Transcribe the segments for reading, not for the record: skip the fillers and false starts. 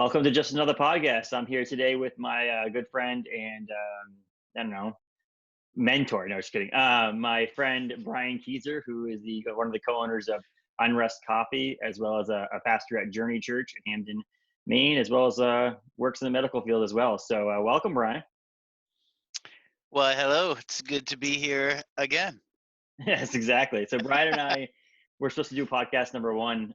Welcome to Just Another Podcast. I'm here today with my good friend and I don't know, mentor. No, just kidding. My friend Brian Keezer, who is the one of the co-owners of Unrest Coffee, as well as a pastor at Journey Church in Hamden, Maine, as well as works in the medical field as well. So welcome, Brian. Well, hello. It's good to be here again. Yes, exactly. So Brian and I were supposed to do podcast number one,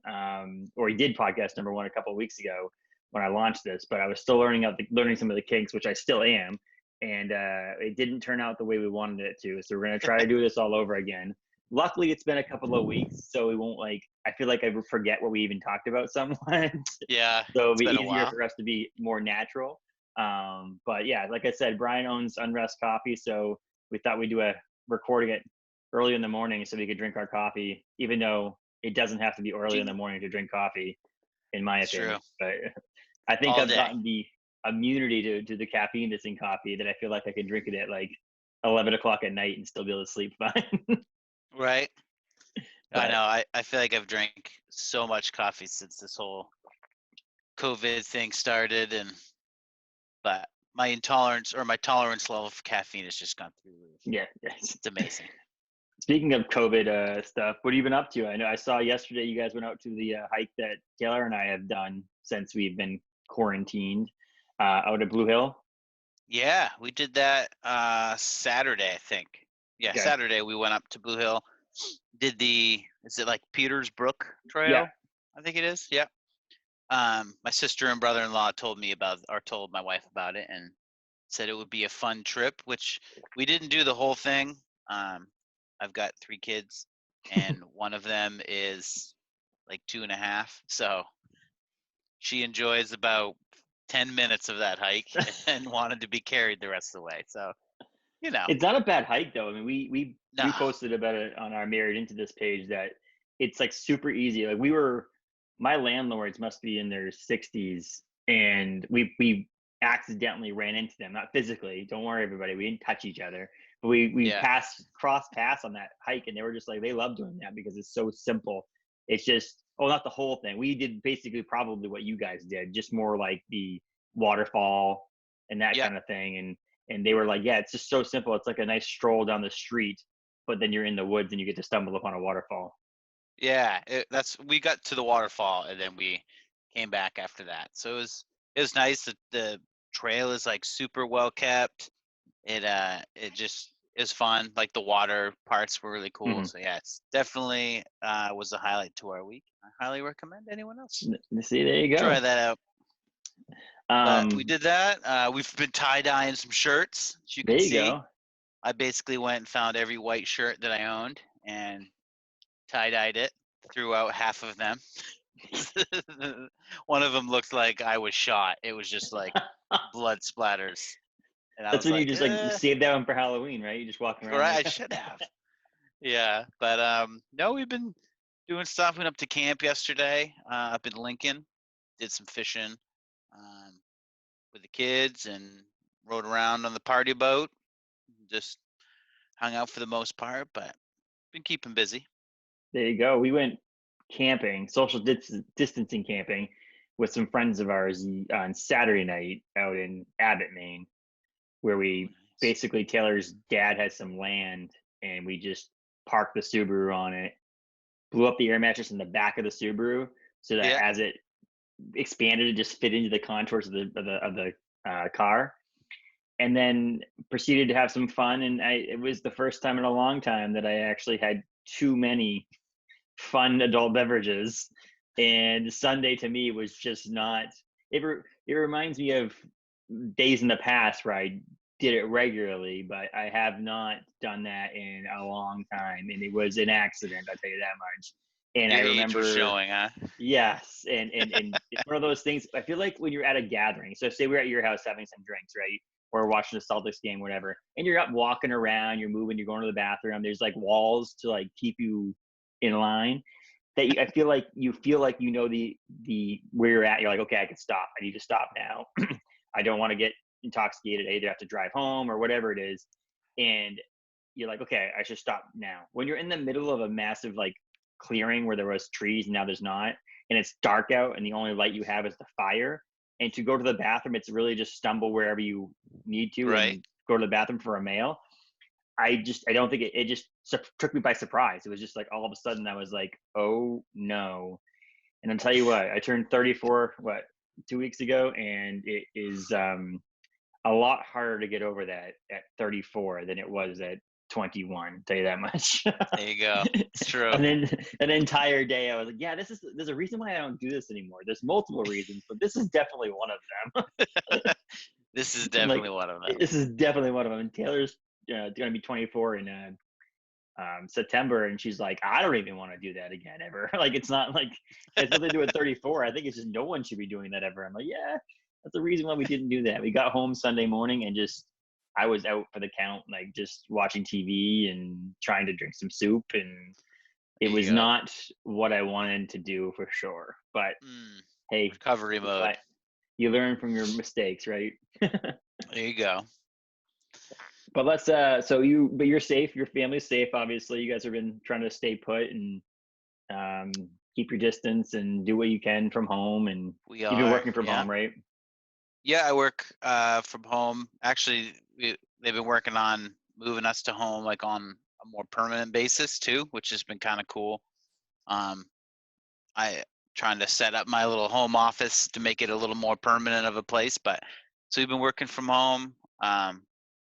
or we did podcast number one a couple of weeks ago when I launched this, but I was still learning some of the kinks, which I still am, and it didn't turn out the way we wanted it to. So we're gonna try to do this all over again. Luckily, it's been a couple of weeks, so we won't I feel like I forget what we even talked about somewhat. Yeah, So it'll it's be been a easier while. for us to be more natural. But yeah, like I said, Brian owns Unrest Coffee, so we thought we'd do a recording it early in the morning so we could drink our coffee, even though it doesn't have to be early in the morning to drink coffee, in my It's true. opinion. But I think All I've day. gotten the immunity to the caffeine that's in coffee that I feel like I can drink it at 11 o'clock at night and still be able to sleep fine. Right? I But know. I feel like I've drank so much coffee since this whole COVID thing started, but my tolerance level for caffeine has just gone through the roof. yeah, yes. It's amazing. Speaking of COVID stuff, what have you been up to? I know I saw yesterday you guys went out to the hike that Taylor and I have done since we've been quarantined out at Blue Hill. Yeah, we did that Saturday, I think. Yeah, Okay. Saturday we went up to Blue Hill. Did is it like Peters Brook Yeah. Trail? I think it is. Yeah. My sister and brother-in-law told my wife about it and said it would be a fun trip, which we didn't do the whole thing. I've got 3 kids and one of them is like 2.5. So she enjoys about 10 minutes of that hike and wanted to be carried the rest of the way. So, you know, It's not a bad hike though. I mean, we nah, posted about it on our Married Into This page that it's like super easy. My landlords must be in their 60s, and we accidentally ran into them, not physically. Don't worry, everybody. We didn't touch each other, but we yeah, crossed paths on that hike, and they were just like they love doing that because it's so simple. It's just not the whole thing. We did basically probably what you guys did, just more like the waterfall and that yeah, kind of thing, and they were like, yeah, it's just so simple. It's like a nice stroll down the street, but then you're in the woods and you get to stumble upon a waterfall. yeah. We got to the waterfall and then we came back after that. So it was nice that the trail is like super well kept. It just is fun. Like the water parts were really cool. Hmm. So yeah, it's definitely was a highlight to our week. I highly recommend anyone else See, there you try go. that out. But we Um, did that. We've been tie-dyeing some shirts, as you there can you see. go. I basically went and found every white shirt that I owned and tie-dyed it throughout half of them. One of them looked like I was shot. It was just like blood splatters. And I That's was when you like, just save that one for Halloween, right? You just walking around right, like I should have. Yeah. But no, we've been doing stuff. Went up to camp yesterday, up in Lincoln, did some fishing with the kids and rode around on the party boat. Just hung out for the most part, but been keeping busy. there you go. We went camping, distancing camping with some friends of ours on Saturday night out in Abbott, Maine, where Oh, we nice. basically Taylor's dad has some land and we just parked the Subaru on it, blew up the air mattress in the back of the Subaru so that Yeah. as it expanded, it just fit into the contours of the car, and then proceeded to have some fun. And it was the first time in a long time that I actually had too many fun adult beverages. And Sunday to me was just not. It reminds me of days in the past where I did it regularly, but I have not done that in a long time, and it was an accident. I'll tell you that much. And I Your age was remember, showing, huh? yes, and it's one of those things. I feel like when you're at a gathering, so say we're at your house having some drinks, right? Or watching a Celtics game, whatever, and you're up walking around, you're moving, you're going to the bathroom. There's like walls to like keep you in line. I feel like you know the where you're at. You're like, okay, I can stop. I need to stop now. I don't want to get intoxicated. I either have to drive home or whatever it is, and you're like, okay, I should stop now. When you're in the middle of a massive like clearing where there was trees and now there's not, and it's dark out and the only light you have is the fire, and to go to the bathroom, it's really just stumble wherever you need to Right. and go to the bathroom for a mail. I don't think it just took me by surprise. It was just like all of a sudden I was like, oh no. And I'll tell you what, I turned 34, 2 weeks ago, and it is a lot harder to get over that at 34 than it was at 21. Tell you that much. There you go. It's true. And then an entire day, I was like, yeah, there's a reason why I don't do this anymore. There's multiple reasons, but this is definitely one of them. This is I'm definitely like, one of them. this is definitely one of them. And Taylor's going to be 24 in September, and she's like, I don't even want to do that again ever. Like, it's not like it's nothing to do with 34. I think it's just no one should be doing that ever. I'm like, yeah, that's the reason why we didn't do that. We got home Sunday morning and just I was out for the count, like just watching TV and trying to drink some soup, and it There you was go. not what I wanted to do for sure. But hey, Recovery mode. you learn from your mistakes, right? There you go. But but you're safe, your family's safe, obviously. You guys have been trying to stay put and keep your distance and do what you can from home, and We you've been are. working from Yeah. home, right? Yeah, I work from home. Actually, they've been working on moving us to home, like on a more permanent basis too, which has been kind of cool. Um, I trying to set up my little home office to make it a little more permanent of a place. But so we've been working from home,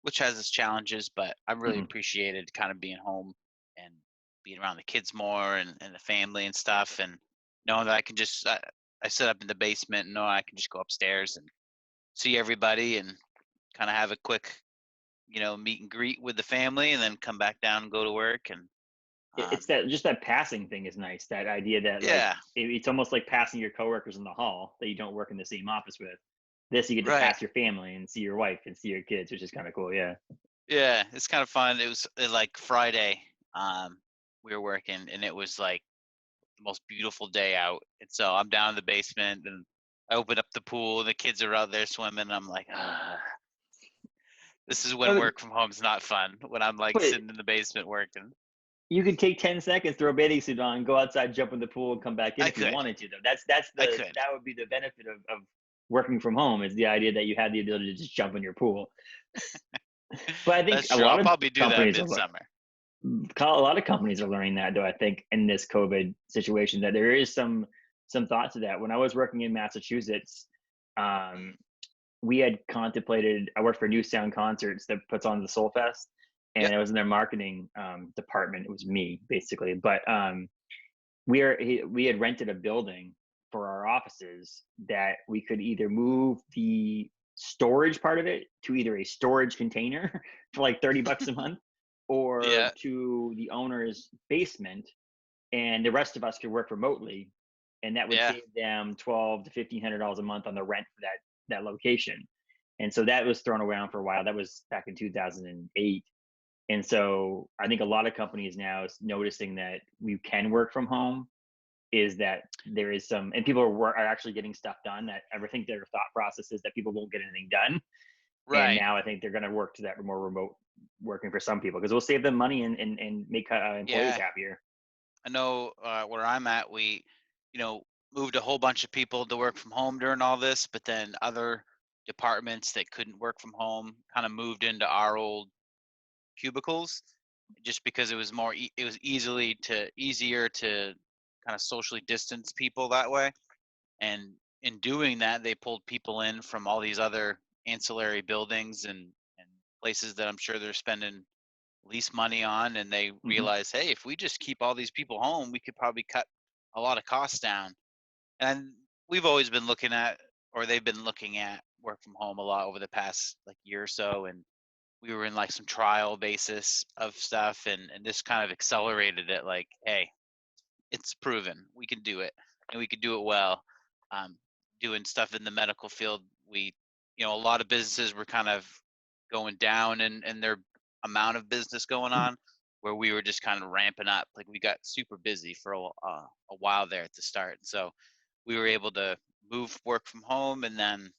which has its challenges, but I really Mhm. appreciated kind of being home and being around the kids more and the family and stuff, and knowing that I can just I sit up in the basement and know I can just go upstairs and see everybody and kind of have a quick, meet and greet with the family, and then come back down and go to work. And It's um, that just that passing thing is nice. That idea that like yeah, it's almost like passing your coworkers in the hall that you don't work in the same office with. This you get to right. pass your family and see your wife and see your kids, which is kind of cool. Yeah. Yeah, it's kind of fun. It was like Friday. We were working, and it was like the most beautiful day out. And so I'm down in the basement, and I open up the pool, and the kids are out there swimming. And I'm like, this is when Oh, work from home is not fun. When I'm like but sitting in the basement working. you could take 10 seconds, throw a bathing suit on, go outside, jump in the pool, and come back in I if you could, wanted to. Though I could. that would be the benefit of working from home, is the idea that you had the ability to just jump in your pool. But I think That's true. I'll probably do that companies are midsummer. a lot of companies are learning that, though. I think in this COVID situation, that there is some thought to that. When I was working in Massachusetts, um, Mm, we had contemplated. I worked for New Sound Concerts that puts on the Soul Fest, yep. and I was in their marketing department. It was me basically, but we had rented a building for our offices that we could either move the storage part of it to either a storage container for like $30 a month, or Yeah. to the owner's basement, and the rest of us could work remotely, and that would Yeah. save them $1,200 to $1,500 a month on the rent for that location. And so that was thrown around for a while. That was back in 2008. And so I think a lot of companies now is noticing that we can work from home, is that there is some, and people are actually getting stuff done. That I think their thought process is that people won't get anything done. And Right. now I think they're going to work to that more remote working for some people, because it will save them money and make employees Yeah. happier. I know where I'm at, we, you know, moved a whole bunch of people to work from home during all this, but then other departments that couldn't work from home kind of moved into our old cubicles, just because it was it was easier to kind of socially distance people that way. And in doing that, they pulled people in from all these other ancillary buildings and places that I'm sure they're spending least money on, and they Hmm. realize, hey, if we just keep all these people home, we could probably cut a lot of costs down. And we've always been looking at, or they've been looking at, work from home a lot over the past like year or so. And we were in like some trial basis of stuff, and this kind of accelerated it. Like, hey, it's proven we can do it, and we can do it well. um, Doing stuff in the medical field, we, a lot of businesses were kind of going down in their amount of business going on, where we were just kind of ramping up. Like, we got super busy for a while there at the start, and so we were able to move work from home and then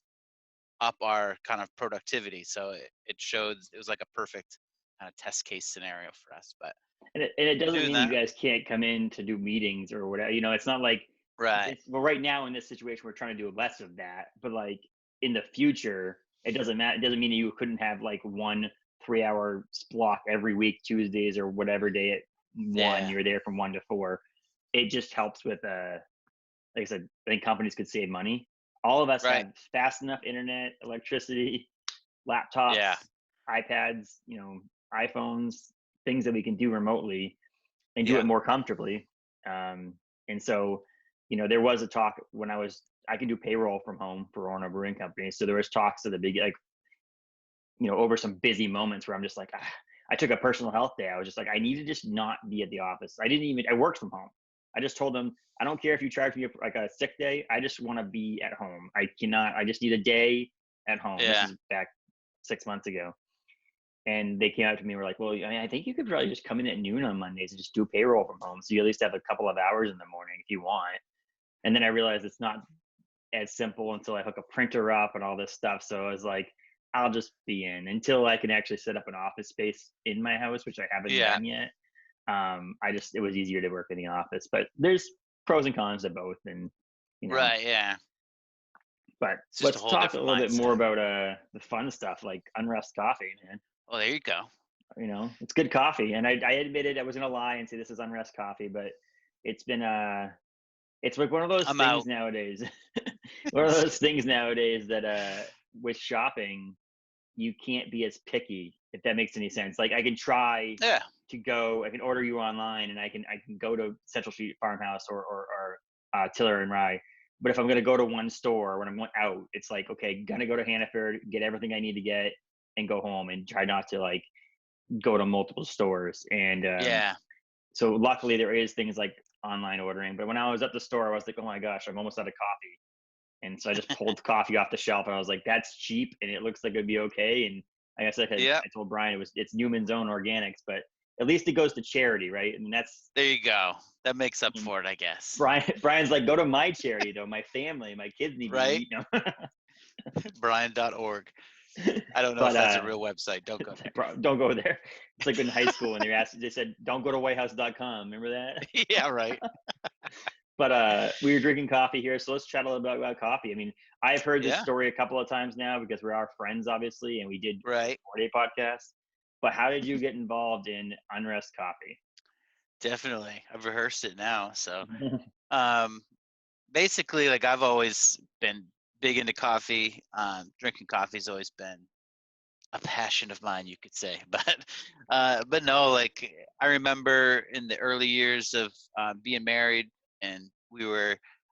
up our kind of productivity. So it showed, it was like a perfect kind of test case scenario for us. But And it we're doesn't doing mean you that. guys can't come in to do meetings or whatever. It's not like Right. Well, right now in this situation, we're trying to do less of that, but like in the future, it doesn't matter. It doesn't mean that you couldn't have like 1 3 hour block every week, Tuesdays or whatever day at one, Yeah. you're there from 1 to 4. It just helps with, like I said, I think companies could save money. All of us Right. have fast enough internet, electricity, Yeah. laptops, iPads, iPhones, things that we can do remotely and do Yeah. it more comfortably. And so, there was a talk when I can do payroll from home for Orno Brewing Company. So there was talks at the big, like, over some busy moments where I'm just like, I took a personal health day. I was just like, I need to just not be at the office. I worked from home. I just told them, I don't care if you charge me like a sick day. I just want to be at home. I just need a day at home. This Yeah. is back 6 months ago. And they came out to me and were like, well, I mean, I think you could probably just come in at noon on Mondays and just do payroll from home. So you at least have a couple of hours in the morning if you want. And then I realized it's not as simple until I hook a printer up and all this stuff. So I was like, I'll just be in until I can actually set up an office space in my house, which I haven't Yeah. done yet. It was easier to work in the office, but there's pros and cons to both. And, you know, Right. Yeah. but It's just a let's whole talk a different little bit more mindset. about the fun stuff like Unrest coffee, man. Oh, there you go. It's good coffee. And I admitted I was going to lie and say this is Unrest coffee, but it's been, it's like one of those I'm things out. nowadays. One of those things nowadays that with shopping, you can't be as picky, if that makes any sense. Like I can try Yeah. I can order you online and I can go to Central Street Farmhouse or Tiller and Rye. But if I'm gonna go to one store when I'm out, it's like, okay, gonna go to Hannaford, get everything I need to get and go home and try not to like go to multiple stores. And Yeah. so luckily there is things like online ordering. But when I was at the store, I was like, oh my gosh, I'm almost out of coffee. And so I just pulled coffee off the shelf and I was like, that's cheap and it looks like it'd be okay. And I guess Yeah. I told Brian it's Newman's Own Organics, but at least it goes to charity, right? And that's There you go. That makes I up mean, for it, I guess. Brian's like, go to my charity though. My family, my kids need to Right? eat. Brian.org. I don't know if But that's a real website. Don't go there. don't go there. It's like in high school when they said, don't go to whitehouse.com. Remember that? Yeah, right. But we were drinking coffee here, so let's chat a little bit about coffee. I mean, I've heard this Yeah, story a couple of times now because we're our friends, obviously, and we did right. 4-day podcast. But how did you get involved in Unrest Coffee? Definitely. I've rehearsed it now. So um basically like I've always been big into coffee. Drinking coffee's always been a passion of mine, you could say. But no, like I remember in the early years of being married, and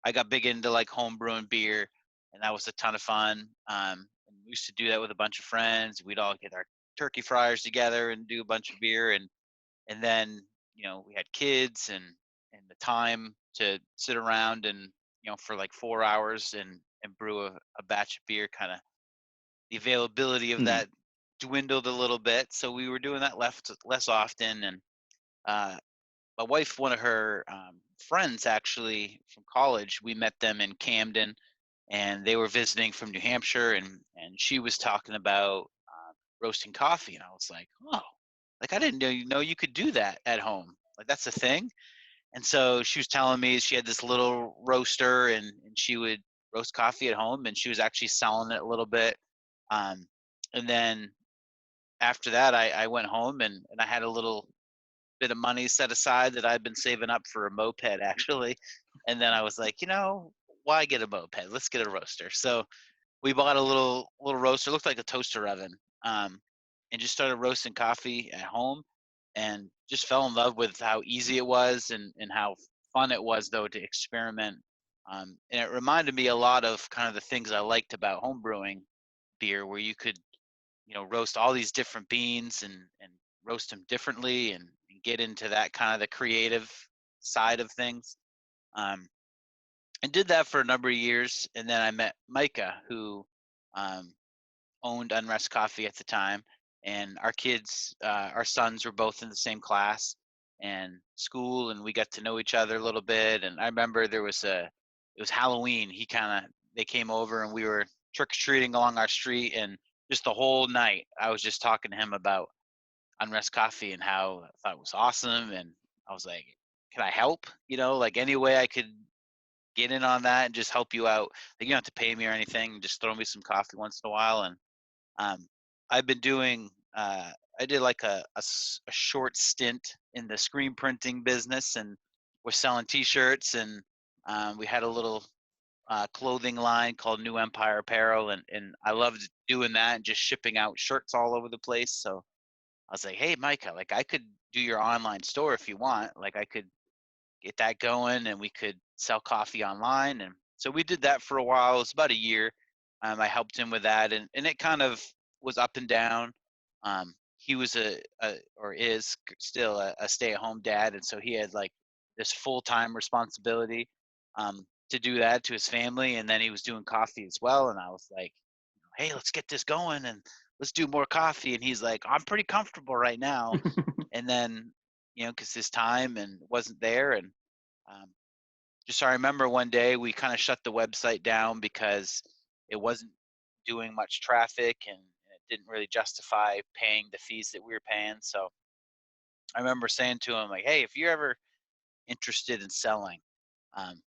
I got big into like home brewing beer, and that was a ton of fun. And we used to do that with a bunch of friends. We'd all get our turkey fryers together and do a bunch of beer, and then we had kids and the time to sit around and for like 4 hours and brew a batch of beer, kind of the availability of Hmm. that dwindled a little bit, so we were doing that less often. And uh, my wife, one of her friends actually from college, we met them in Camden, and they were visiting from New Hampshire, and she was talking about roasting coffee, and I was like, oh, like I didn't know you could do that at home. Like that's a thing. And so she was telling me she had this little roaster, and she would roast coffee at home, and she was actually selling it a little bit. Um, and then after that, I went home, and I had a little bit of money set aside that I'd been saving up for a moped actually. And then I was like, why get a moped? Let's get a roaster. So we bought a little roaster, looked like a toaster oven, and just started roasting coffee at home, and just fell in love with how easy it was, and how fun it was though to experiment. And it reminded me a lot of kind of the things I liked about home brewing beer, where you could roast all these different beans and roast them differently, and get into that kind of the creative side of things. Um, and did that for a number of years, and then I met Micah, who um, owned Unrest Coffee at the time, and our sons were both in the same class and school, and we got to know each other a little bit. And I remember it was Halloween. They came over, and we were trick or treating along our street, and just the whole night I was just talking to him about Unrest Coffee and how I thought it was awesome. And I was like, can I help? Like any way I could get in on that and just help you out. Like, you don't have to pay me or anything. Just throw me some coffee once in a while. And um, I've been doing. I did like a short stint in the screen printing business, and we're selling T-shirts, and we had a little clothing line called New Empire Apparel, and I loved doing that and just shipping out shirts all over the place. So I was like, hey, Micah, like I could do your online store if you want. Like I could get that going and we could sell coffee online. And so we did that for a while. It was about a year. I helped him with that, and it kind of was up and down. He was or is still a stay-at-home dad, and so he had like this full-time responsibility to do that to his family, and then he was doing coffee as well. And I was like, hey, let's get this going and let's do more coffee. And he's like, I'm pretty comfortable right now. And then, because his time and wasn't there. And um, just I remember one day we kind of shut the website down because it wasn't doing much traffic, and it didn't really justify paying the fees that we were paying. So I remember saying to him, like, hey, if you're ever interested in selling um,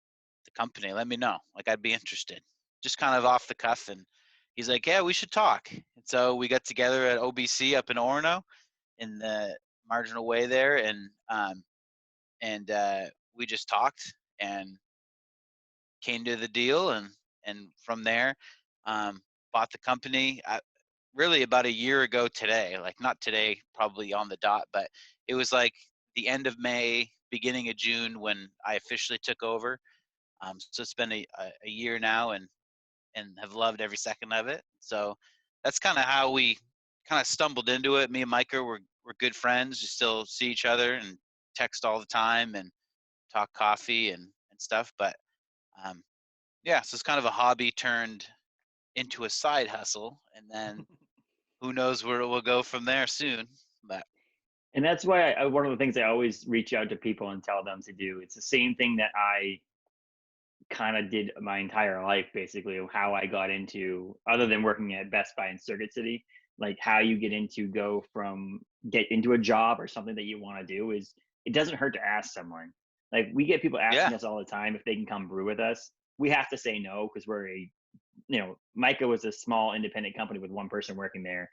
the company, let me know. Like, I'd be interested. Just kind of off the cuff. And he's like, yeah, we should talk. And so we got together at OBC up in Orono in the marginal way there. And we just talked and came to the deal. And from there, bought the company. Really about a year ago today, like not today, probably on the dot, but it was like the end of May, beginning of June when I officially took over. So it's been a year now, and have loved every second of it. So that's kind of how we kind of stumbled into it. Me and Micah we're good friends. We still see each other and text all the time and talk coffee and stuff. But um, yeah, so it's kind of a hobby turned into a side hustle, and then who knows where it will go from there soon. But And that's why one of the things I always reach out to people and tell them to do. It's the same thing that I kind of did my entire life, basically, of how I got into, other than working at Best Buy in Circuit City, like how you get into a job or something that you want to do is, it doesn't hurt to ask someone. Like we get people yeah, asking us all the time if they can come brew with us. We have to say no because Micah was a small independent company with one person working there.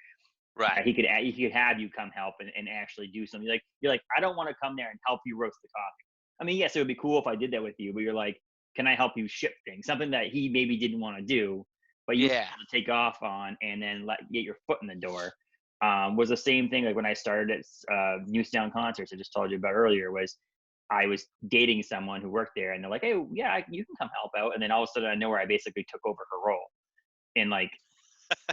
right, He could have you come help and actually do something. You're like, I don't want to come there and help you roast the coffee. I mean, yes, it would be cool if I did that with you, but you're like, can I help you ship things? Something that he maybe didn't want to do, but you were yeah, able to take off on and then get your foot in the door. Was the same thing like when I started at Newstown Concerts. I just told you about earlier. Was I was dating someone who worked there, and they're like, "Hey, yeah, you can come help out." And then all of a sudden, I know where I basically took over her role, and like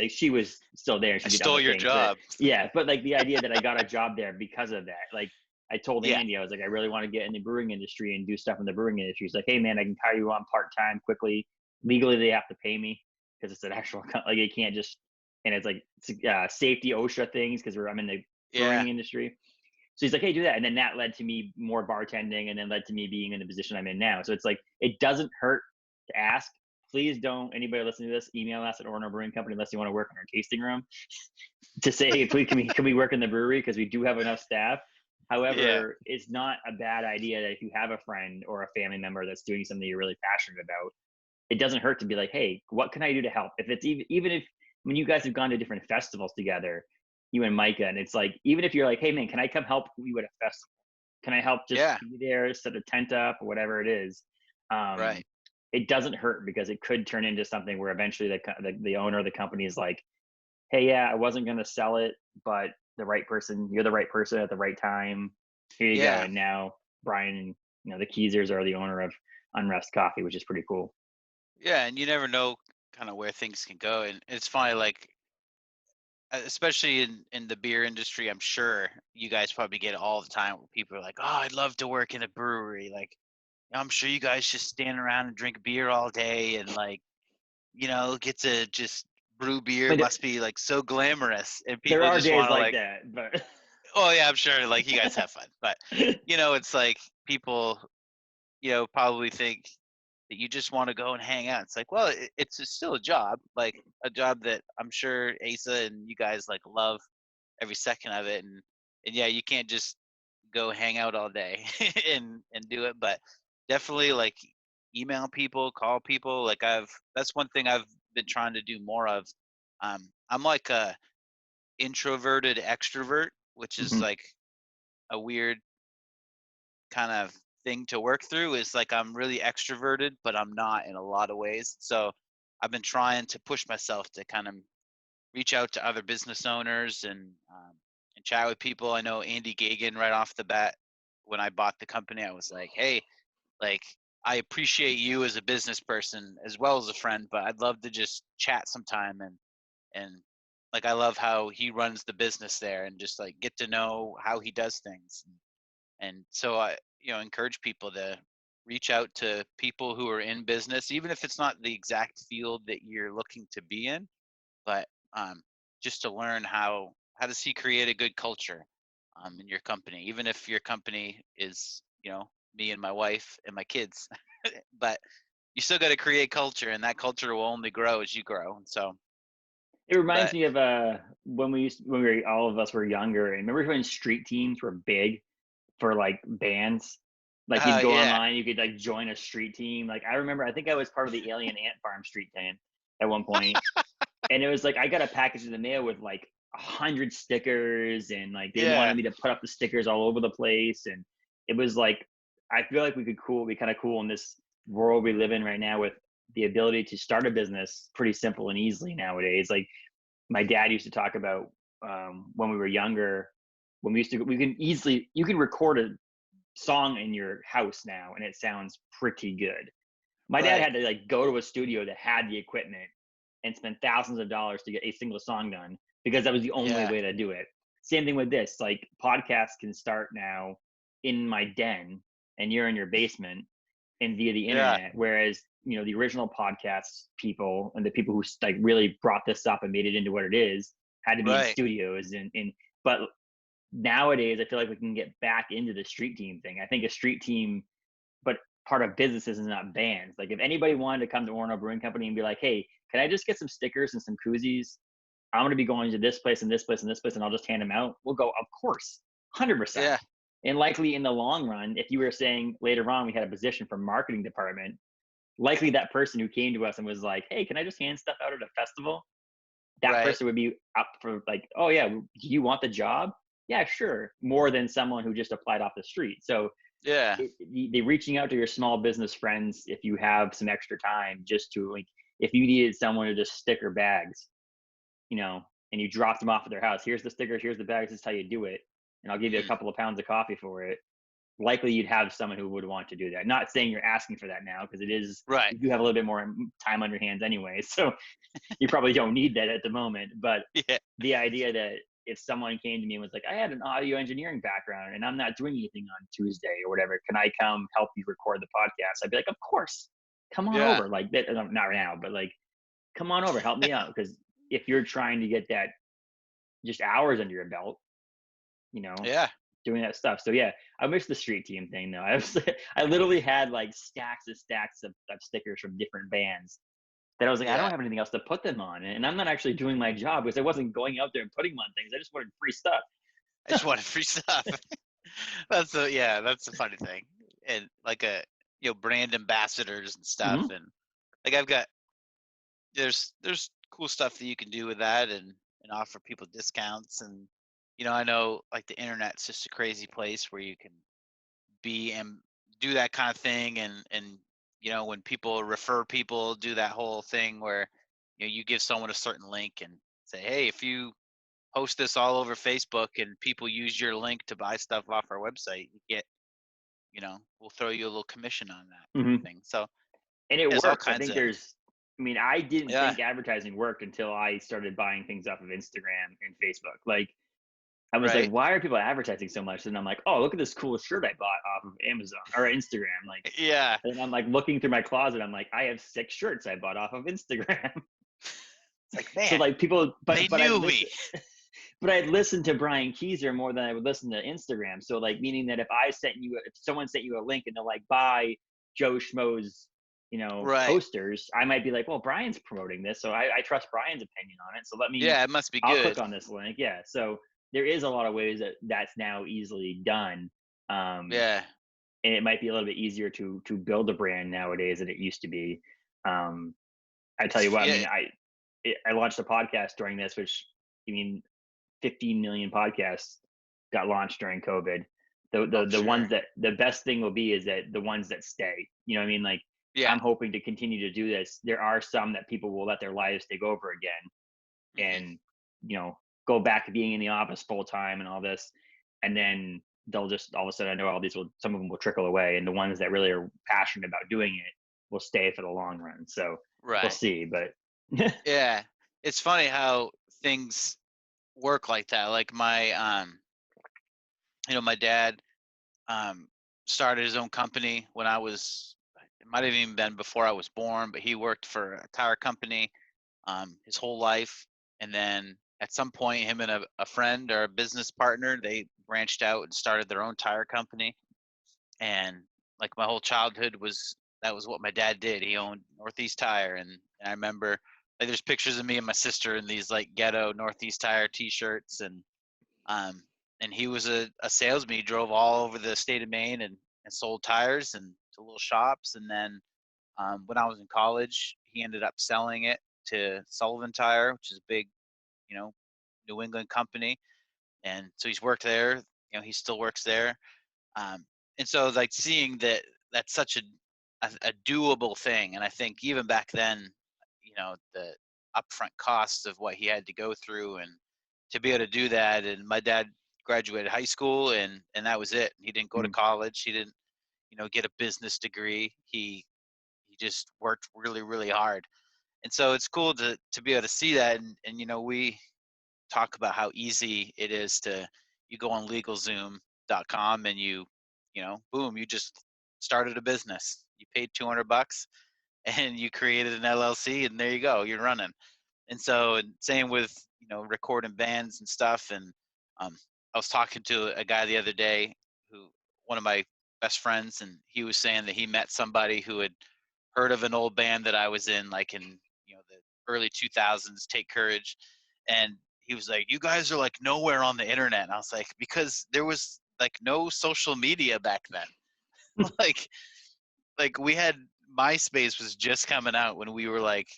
she was still there. I She did stole other your things, but job. yeah, but like the idea that I got a job there because of that. Like I told Yeah, Andy, I was like, I really want to get in the brewing industry and do stuff in the brewing industry. He's like, hey man, I can hire you on part time quickly. Legally, they have to pay me because it's an actual like it can't just, and it's like safety OSHA things because I'm in the yeah, brewing industry. So he's like, hey, do that, and then that led to me more bartending, and then led to me being in the position I'm in now. So it's like it doesn't hurt to ask. Please don't anybody listening to this email us at Orno Brewing Company unless you want to work in our tasting room to say, hey, please can we work in the brewery because we do have enough staff. yeah, However, it's not a bad idea that if you have a friend or a family member that's doing something you're really passionate about, it doesn't hurt to be like, hey, what can I do to help? If it's even if when you guys have gone to different festivals together, you and Micah, and it's like, even if you're like, hey man, can I come help you at a festival? Can I help just yeah, be there, set a tent up, or whatever it is? Um, right, it doesn't hurt because it could turn into something where eventually the owner of the company is like, hey, yeah, I wasn't going to sell it, but you're the right person at the right time. Here you go. yeah, And now Brian and the Keezers are the owner of Unrest Coffee, which is pretty cool. yeah. And you never know kind of where things can go. And it's funny, like especially in the beer industry, I'm sure you guys probably get it all the time where people are like, oh, I'd love to work in a brewery. Like, I'm sure you guys just stand around and drink beer all day and like, get to just brew I beer mean, must be like so glamorous, and there people are just days want to like like, that, but oh yeah, I'm sure like you guys have fun, but it's like people, probably think that you just want to go and hang out. It's like, well, still a job, like a job that I'm sure Asa and you guys like love every second of it, and yeah, you can't just go hang out all day and do it, but definitely like email people, call people. Like that's one thing I've been trying to do more of. I'm like a introverted extrovert, which is Hmm. like a weird kind of thing to work through. Is like I'm really extroverted, but I'm not in a lot of ways. So I've been trying to push myself to kind of reach out to other business owners and chat with people. I know Andy Gagan right off the bat when I bought the company, I was like, hey, like I appreciate you as a business person as well as a friend, but I'd love to just chat sometime and like I love how he runs the business there and just like get to know how he does things. And so I, encourage people to reach out to people who are in business, even if it's not the exact field that you're looking to be in, but um, just to learn how to see create a good culture in your company, even if your company is me and my wife and my kids, but you still got to create culture, and that culture will only grow as you grow. And so, It reminds but me of when we were all of us were younger, and remember when street teams were big for like bands. Like you'd go yeah, online, you could like join a street team. Like I remember, I think I was part of the Alien Ant Farm street team at one point, and it was like I got a package in the mail with like 100 stickers, and like they yeah, wanted me to put up the stickers all over the place, and it was like I feel like we could be kind of cool in this world we live in right now with the ability to start a business pretty simple and easily nowadays. Like my dad used to talk about when we were younger, when we can easily you can record a song in your house now and it sounds pretty good. My dad right, had to like go to a studio that had the equipment and spend thousands of dollars to get a single song done because that was the only yeah, way to do it. Same thing with this. Like podcasts can start now in my den and you're in your basement and via the yeah, internet. Whereas, the original podcast people and the people who like really brought this up and made it into what it is had to be in right, studios but nowadays I feel like we can get back into the street team thing. I think a street team, but part of businesses is not bands. Like if anybody wanted to come to Orono Brewing Company and be like, hey, can I just get some stickers and some koozies? I'm going to be going to this place and this place and this place, and I'll just hand them out. We'll go, of course, 100%. yeah, And likely in the long run, if you were saying later on we had a position for marketing department, likely that person who came to us and was like, hey, can I just hand stuff out at a festival? That right, person would be up for like, oh yeah, do you want the job? Yeah, sure. More than someone who just applied off the street. So yeah, the reaching out to your small business friends if you have some extra time, just to like if you needed someone to just sticker bags, and you dropped them off at their house. Here's the stickers, here's the bags, this is how you do it. And I'll give you a mm, couple of pounds of coffee for it. Likely you'd have someone who would want to do that. Not saying you're asking for that now, because right, you do have a little bit more time on your hands anyway. So you probably don't need that at the moment. But yeah, the idea that if someone came to me and was like, I had an audio engineering background and I'm not doing anything on Tuesday or whatever, can I come help you record the podcast? I'd be like, of course, come on yeah, over. Like that, not right now, but like, come on over, help me out. Because if you're trying to get that just hours under your belt, you know, yeah, doing that stuff. So yeah, I miss the street team thing though. I literally had like stacks of stickers from different bands that I was like, I don't yeah. have anything else to put them on. And I'm not actually doing my job because I wasn't going out there and putting them on things. I just wanted free stuff. I just wanted free stuff. That's a funny thing, and like a brand ambassadors and stuff, Hmm. and like I've got there's cool stuff that you can do with that and offer people discounts, and I know like the internet's just a crazy place where you can be and do that kind of thing, and when people refer people, do that whole thing where you give someone a certain link and say, hey, if you post this all over Facebook and people use your link to buy stuff off our website, you get, we'll throw you a little commission on that kind of Hmm. thing. So And it there's all works. I kinds think of, I didn't yeah, think advertising worked until I started buying things off of Instagram and Facebook. Like, I was like, right. why are people advertising so much? And I'm like, oh, look at this cool shirt I bought off of Amazon or Instagram. Like, Yeah. and I'm like looking through my closet. I'm like, I have 6 shirts I bought off of Instagram. It's like, So man, like people, they but I knew listen, me. but I'd listen to Brian Keezer more than I would listen to Instagram. So like meaning that if someone sent you a link and they're like, buy Joe Schmo's, Right. posters, I might be like, well, Brian's promoting this, so I trust Brian's opinion on it. So Yeah, it must be I'll click good. on this link. Yeah. So there is a lot of ways that that's now easily done. Yeah. and it might be a little bit easier to build a brand nowadays than it used to be. Um, I tell you what, I Yeah, mean, I launched a podcast during this, which, I mean, 15 million podcasts got launched during COVID. I'm The ones sure. that the best thing will be is that the ones that stay. You know what I mean? Like, Yeah. I'm hoping to continue to do this. There are some that people will let their lives take over again, Hmm. and go back to being in the office full time and all this, and then they'll just all of a sudden, I know all these will, some of them will trickle away, and the ones that really are passionate about doing it will stay for the long run. So we'll Right. see, but Yeah. It's funny how things work like that. Like my dad um, started his own company when I was. It might have even been before I was born, but he worked for a tire company his whole life, and then at some point, him and a friend or a business partner, they branched out and started their own tire company. And like my whole childhood was that was what my dad did. He owned Northeast Tire, and I remember like there's pictures of me and my sister in these like ghetto Northeast Tire T-shirts, um, and he was a salesman. He drove all over the state of Maine and sold tires and to little shops. And then when I was in college, he ended up selling it to Sullivan Tire, which is a big, you know, New England company. And so he's worked there. He still works there. Um, and so like seeing that that's such a doable thing. And I think even back then, the upfront costs of what he had to go through and to be able to do that. And my dad graduated high school and that was it. He didn't go to mm, college. He didn't, get a business degree. He just worked really, really hard. And so it's cool to be able to see that. And we talk about how easy it is to you go on legalzoom.com and boom, you just started a business. You paid $200 and you created an LLC and there you go, you're running. And so and same with recording bands and stuff. And um, I was talking to a guy the other day who one of my best friends, and he was saying that he met somebody who had heard of an old band that I was in, like in the early 2000s, Take Courage. And he was like, you guys are like nowhere on the internet. And I was like, because there was like no social media back then. like we had MySpace was just coming out when we were like,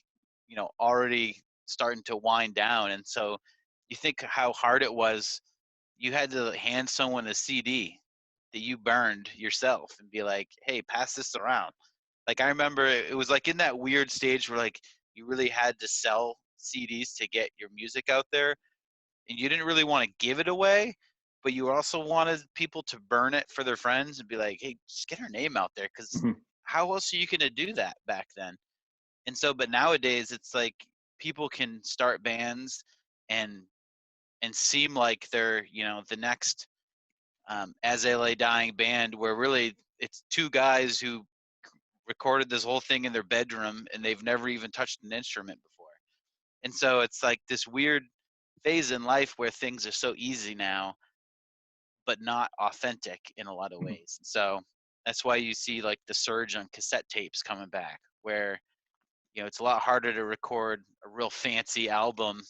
already starting to wind down. And so you think how hard it was. You had to hand someone a CD that you burned yourself and be like, hey, pass this around. Like I remember it was like in that weird stage where like you really had to sell CDs to get your music out there, and you didn't really want to give it away, but you also wanted people to burn it for their friends and be like, hey, just get our name out there, because mhm, how else are you going to do that back then? And so but nowadays it's like people can start bands and seem like they're the next as they lay dying band, where really it's two guys who recorded this whole thing in their bedroom and they've never even touched an instrument before. And so it's like this weird phase in life where things are so easy now but not authentic in a lot of mhm. ways. So that's why you see like the surge on cassette tapes coming back, where it's a lot harder to record a real fancy album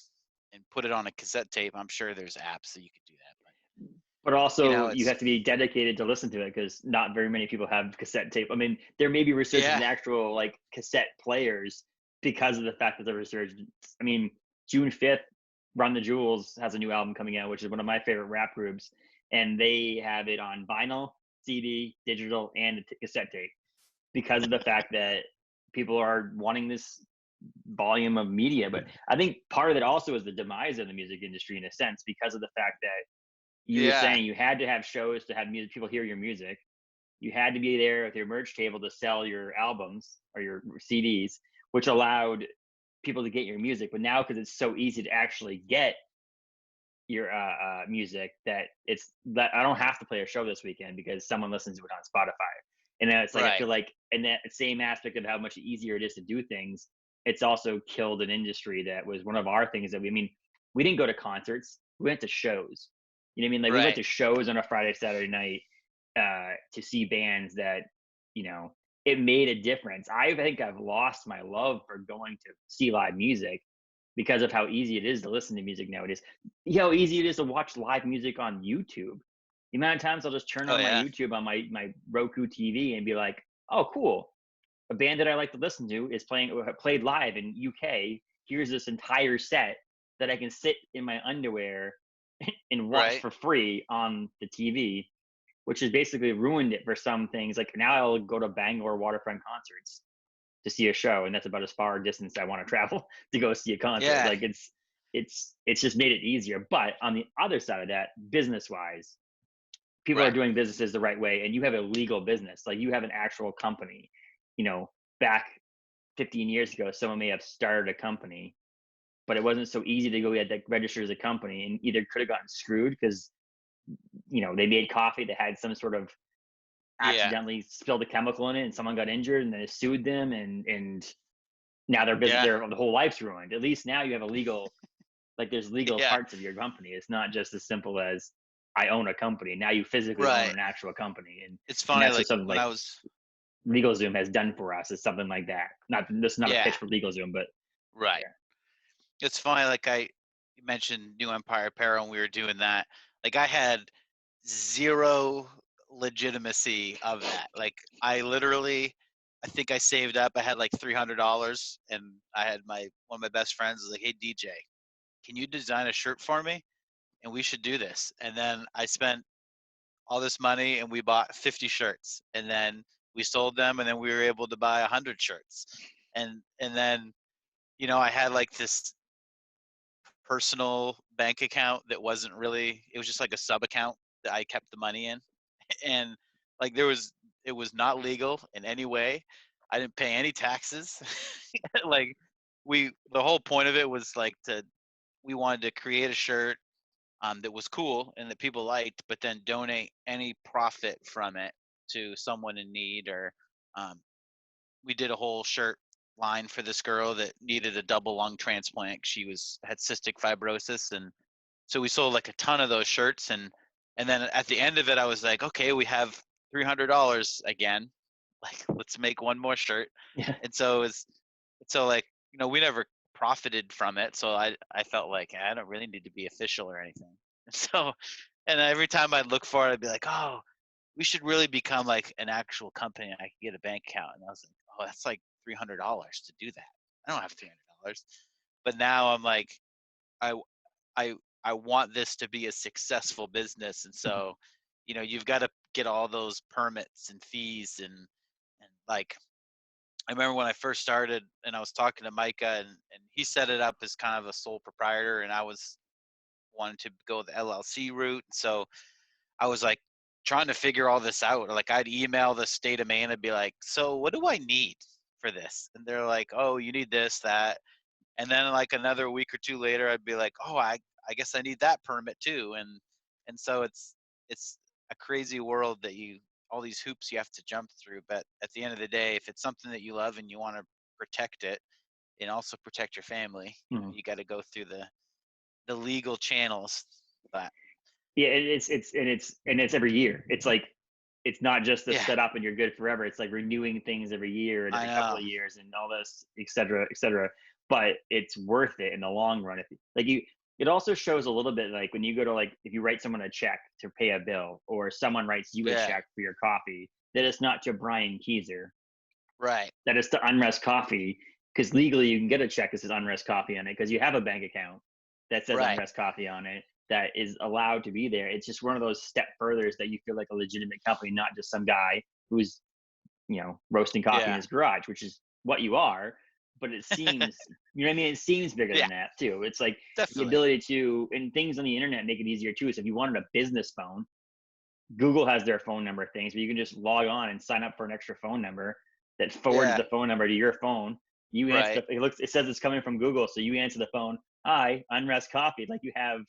and put it on a cassette tape. I'm sure there's apps that you could do that, but But also, you it's have to be dedicated to listen to it because not very many people have cassette tape. I mean, there may be resurgence yeah, in actual like cassette players because of the fact that the resurgence. I mean, June 5th, Run the Jewels has a new album coming out, which is one of my favorite rap groups, and they have it on vinyl, CD, digital, and cassette tape because of the fact that people are wanting this volume of media. But I think part of it also is the demise of the music industry in a sense because of the fact that you were yeah, saying you had to have shows to have music, people hear your music. You had to be there with your merch table to sell your albums or your CDs, which allowed people to get your music. But now, because it's so easy to actually get your music, that it's that I don't have to play a show this weekend because someone listens to it on Spotify. And then it's like I right, feel like, in that same aspect of how much easier it is to do things, it's also killed an industry that was one of our things that we. I mean, we didn't go to concerts; we went to shows. You know what I mean? Like we went right. to shows on a Friday, Saturday night to see bands that you know it made a difference. I think I've lost my love for going to see live music because of how easy it is to listen to music nowadays. You know how easy it is to watch live music on YouTube. The amount of times I'll just turn Oh on my yeah. YouTube on my Roku TV and be like, oh, cool. A band that I like to listen to is played live in UK. Here's this entire set that I can sit in my underwear and watch Right. for free on the TV, which has basically ruined it for some things. Like now I'll go to Bangor waterfront concerts to see a show, and that's about as far a distance I want to travel to go see a concert. Yeah. Like it's just made it easier. But on the other side of that, business wise, people are Right. doing businesses the right way, and you have a legal business. Like you have an actual company. You know, back 15 years ago, someone may have started a company, but it wasn't so easy to go get that register as a company, and either could have gotten screwed because they made coffee that had some sort of Yeah. accidentally spilled a chemical in it, and someone got injured, and they sued them, and now their business, Yeah. their the whole life's ruined. At least now you have a legal, like there's legal Yeah. parts of your company. It's not just as simple as I own a company. Now you physically own Right. an actual company, It's and funny, that's what like something when like I was LegalZoom has done for us. Is something like that. Not this is not a yeah, pitch for LegalZoom, but right. yeah. It's funny, like you mentioned New Empire Apparel and we were doing that. Like I had zero legitimacy of that. Like I literally I think I saved up. I had like $300 and I had my one of my best friends was like, "Hey DJ, can you design a shirt for me? And we should do this." And then I spent all this money and we bought 50 shirts and then we sold them and then we were able to buy 100 shirts. And then, I had like this personal bank account that wasn't really, it was just like a sub account that I kept the money in. And like it was not legal in any way. I didn't pay any taxes. Like the whole point of it was like we wanted to create a shirt that was cool and that people liked, but then donate any profit from it to someone in need. Or um, we did a whole shirt line for this girl that needed a double lung transplant. She had cystic fibrosis, and so we sold like a ton of those shirts. And then at the end of it, I was like, okay, we have $300 again. Like, let's make one more shirt. Yeah. And so like we never profited from it, so I felt like I don't really need to be official or anything. So, and every time I'd look for it, I'd be like, oh, we should really become like an actual company. I could get a bank account. And I was like, oh, that's like $300 to do that. I don't have $300. But now I'm like, I I I want this to be a successful business, and so you've got to get all those permits and fees and like I remember when I first started and I was talking to Micah and he set it up as kind of a sole proprietor and I was wanting to go the LLC route. So I was like trying to figure all this out. Like I'd email the state of Maine and be like, so what do I need for this? And they're like, oh, you need this, that. And then like another week or two later, I'd be like, oh, I guess I need that permit too. And so it's a crazy world that all these hoops you have to jump through. But at the end of the day, if it's something that you love and you want to protect it and also protect your family, Mhm. you got to go through the legal channels. But Yeah, it's every year. It's like it's not just the yeah, setup and you're good forever. It's like renewing things every year and I every couple know. of years and all this, et cetera, et cetera. But it's worth it in the long run. If like you, it also shows a little bit like when you go to like if you write someone a check to pay a bill or someone writes you a Yeah, check for your coffee, that it's not to Brian Keezer, right, that it's to Unrest Coffee because legally you can get a check that says Unrest Coffee on it because you have a bank account that says right. Unrest Coffee on it that is allowed to be there. It's just one of those step furthers that you feel like a legitimate company, not just some guy who's roasting coffee in Yeah, his garage, which is what you are. But it seems, you know what I mean? It seems bigger yeah, than that too. It's like the definitely. ability to, and things on the internet make it easier too. So if you wanted a business phone, Google has their phone number things, but you can just log on and sign up for an extra phone number that forwards Yeah, the phone number to your phone. You answer right, it says it's coming from Google, so you answer the phone. Hi, Unrest Coffee, like you have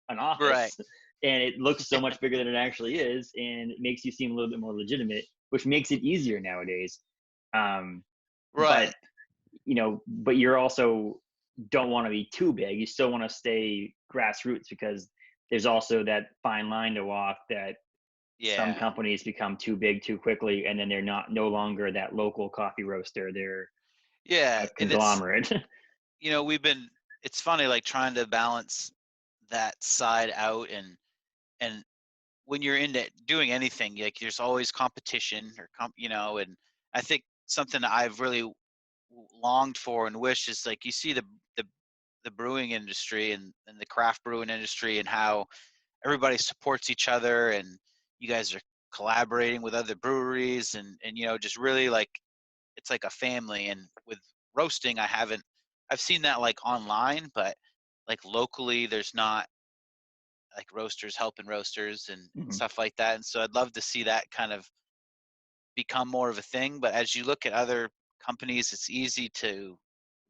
an right, office, and it looks so much bigger than it actually is, and it makes you seem a little bit more legitimate, which makes it easier nowadays. Um, but right. but you're also don't want to be too big. You still want to stay grassroots because there's also that fine line to walk that some Yeah, companies become too big too quickly and then they're no longer that local coffee roaster, they're yeah. a And it's conglomerate. we've been. It's funny, like trying to balance that side out and when you're into doing anything, like there's always competition or and I think something that I've really longed for and wished is like you see the the brewing industry and the craft brewing industry and how everybody supports each other and you guys are collaborating with other breweries and just really like it's like a family. And with roasting, I've seen that like online, but like locally there's not like roasters helping roasters and Hmm. stuff like that. And so I'd love to see that kind of become more of a thing. But as you look at other companies, it's easy to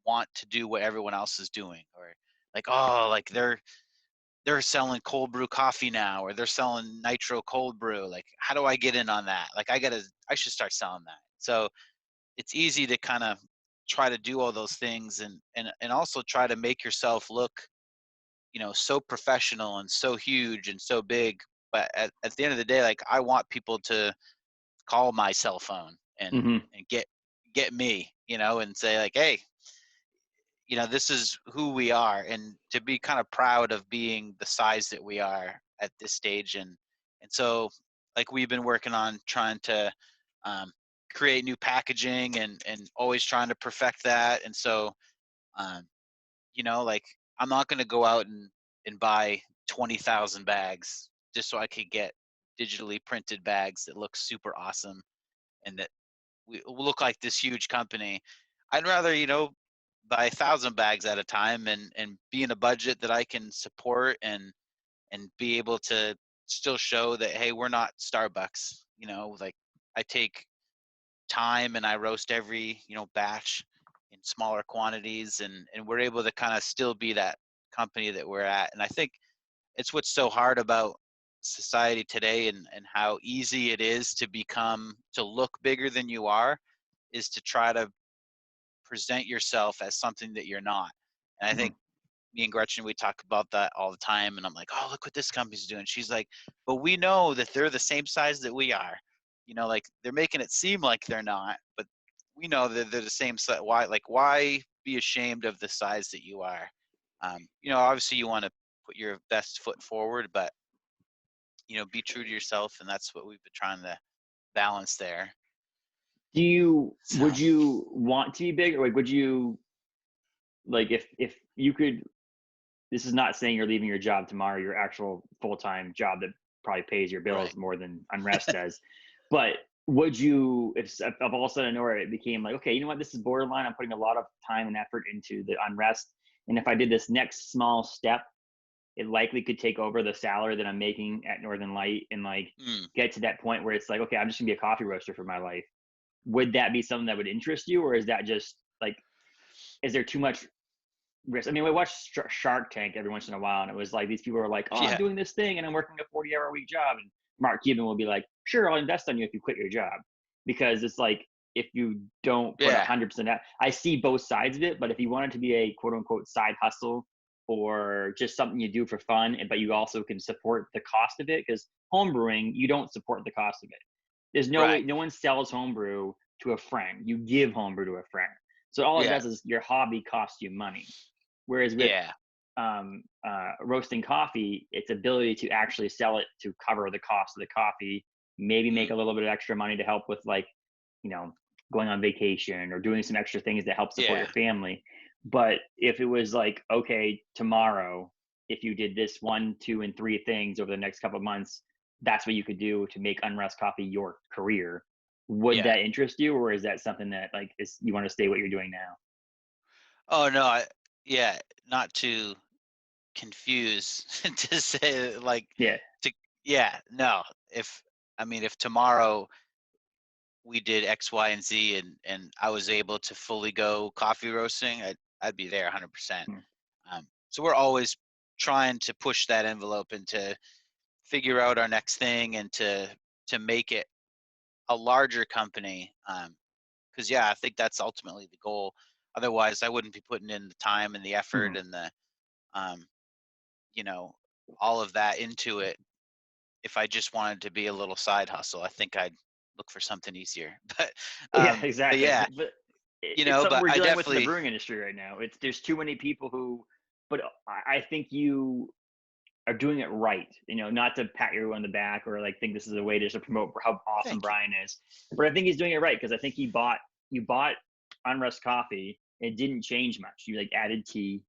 want to do what everyone else is doing, or like, oh, like they're selling cold brew coffee now, or they're selling nitro cold brew. Like, how do I get in on that? Like, I should start selling that. So it's easy to kind of try to do all those things and also try to make yourself look, so professional and so huge and so big. But at the end of the day, like I want people to call my cell phone Hmm. and get me, and say like, hey, this is who we are, and to be kind of proud of being the size that we are at this stage. And so like we've been working on trying to um, create new packaging and always trying to perfect that. And so um, like I'm not going to go out and buy 20,000 bags just so I could get digitally printed bags that look super awesome and that we look like this huge company. I'd rather, buy 1,000 bags at a time and be in a budget that I can support and be able to still show that, hey, we're not Starbucks. Like I take time and I roast every, batch in smaller quantities and we're able to kind of still be that company that we're at. And I think it's what's so hard about society today and how easy it is to look bigger than you are, is to try to present yourself as something that you're not. And I Hmm. think me and Gretchen, we talk about that all the time. And I'm like, oh, look what this company's doing. She's like, but we know that they're the same size that we are. Like they're making it seem like they're not, but we know that they're the same size. Why be ashamed of the size that you are? Obviously you want to put your best foot forward, but be true to yourself. And that's what we've been trying to balance there. Would So you want to be big, or like would you, like, if you could, this is not saying you're leaving your job tomorrow, your actual full-time job that probably pays your right. bills more than Unrest does. But would you, if all of a sudden nowhere it became like, okay, you know what, this is borderline, I'm putting a lot of time and effort into the Unrest, and if I did this next small step, it likely could take over the salary that I'm making at Northern Light and like Mm. get to that point where it's like, okay, I'm just gonna be a coffee roaster for my life. Would that be something that would interest you, or is that just like, is there too much risk? I mean, we watch Shark Tank every once in a while, and it was like these people are like, "Oh, I'm Yeah. doing this thing, and I'm working a 40-hour a week job," and Mark Cuban will be like, "Sure, I'll invest on you if you quit your job," because it's like if you don't put Yeah. 100% out. I see both sides of it, but if you want it to be a quote unquote side hustle or just something you do for fun, but you also can support the cost of it, because home brewing, you don't support the cost of it. There's no way, Right. no one sells homebrew to a friend. You give homebrew to a friend. So all it Yeah. does is your hobby costs you money. Whereas with Yeah. roasting coffee, its ability to actually sell it to cover the cost of the coffee, maybe make Mm. a little bit of extra money to help with like, you know, going on vacation or doing some extra things to help support your Yeah. family. But if it was like, okay, tomorrow, if you did this one, two, and three things over the next couple of months, that's what you could do to make Unrest Coffee your career. Would Yeah. that interest you, or is that something that like is you want to stay what you're doing now? Oh no, yeah, not to confuse to say like Yeah. to yeah, no. If I mean if tomorrow we did X, Y, and Z and I was able to fully go coffee roasting, I'd be there 100%. Hmm. So we're always trying to push that envelope and to figure out our next thing and to make it a larger company. Because yeah, I think that's ultimately the goal. Otherwise, I wouldn't be putting in the time and the effort Hmm. and the um, you know, all of that into it. If I just wanted to be a little side hustle, I think I'd look for something easier. Yeah, But exactly. yeah, But it's something but we're I dealing with in the definitely brewing industry right now. It's there's too many people who, but I think you are doing it right. Not to pat you on the back or like think this is a way to just promote how awesome Thank you. Brian is, but I think he's doing it right because I think you bought Unrest coffee. It didn't change much. You like added tea.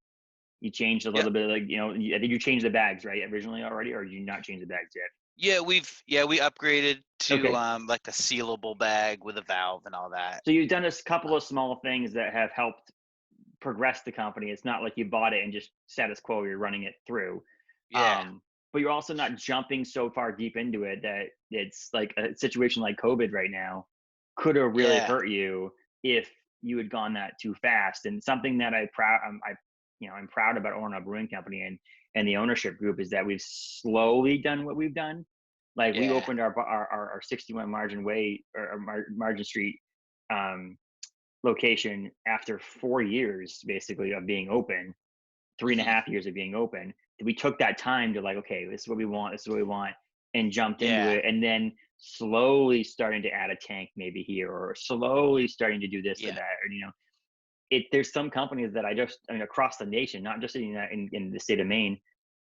You changed a Yep. little bit, like I think you changed the bags right originally already, or did you not change the bags yet? Yeah, we upgraded to Okay, like a sealable bag with a valve and all that. so you've done a couple Uh, of small things that have helped progress the company. It's not like you bought it and just status quo, you're running it through. yeah, But you're also not jumping so far deep into it that it's like a situation like COVID right now could have really yeah, hurt you if you had gone that too fast. And something that I'm proud about owning a brewing company and the ownership group is that we've slowly done what we've done. Like we yeah. opened our 61 Margin Way or Margin Street um, location after 4 years basically of being open, three and a Hmm. half years of being open. We took that time to like, okay, this is what we want, this is what we want, and jumped into Yeah, it. And then slowly starting to add a tank maybe here, or slowly starting to do this or yeah. that, or there's some companies that across the nation, not just in the state of Maine,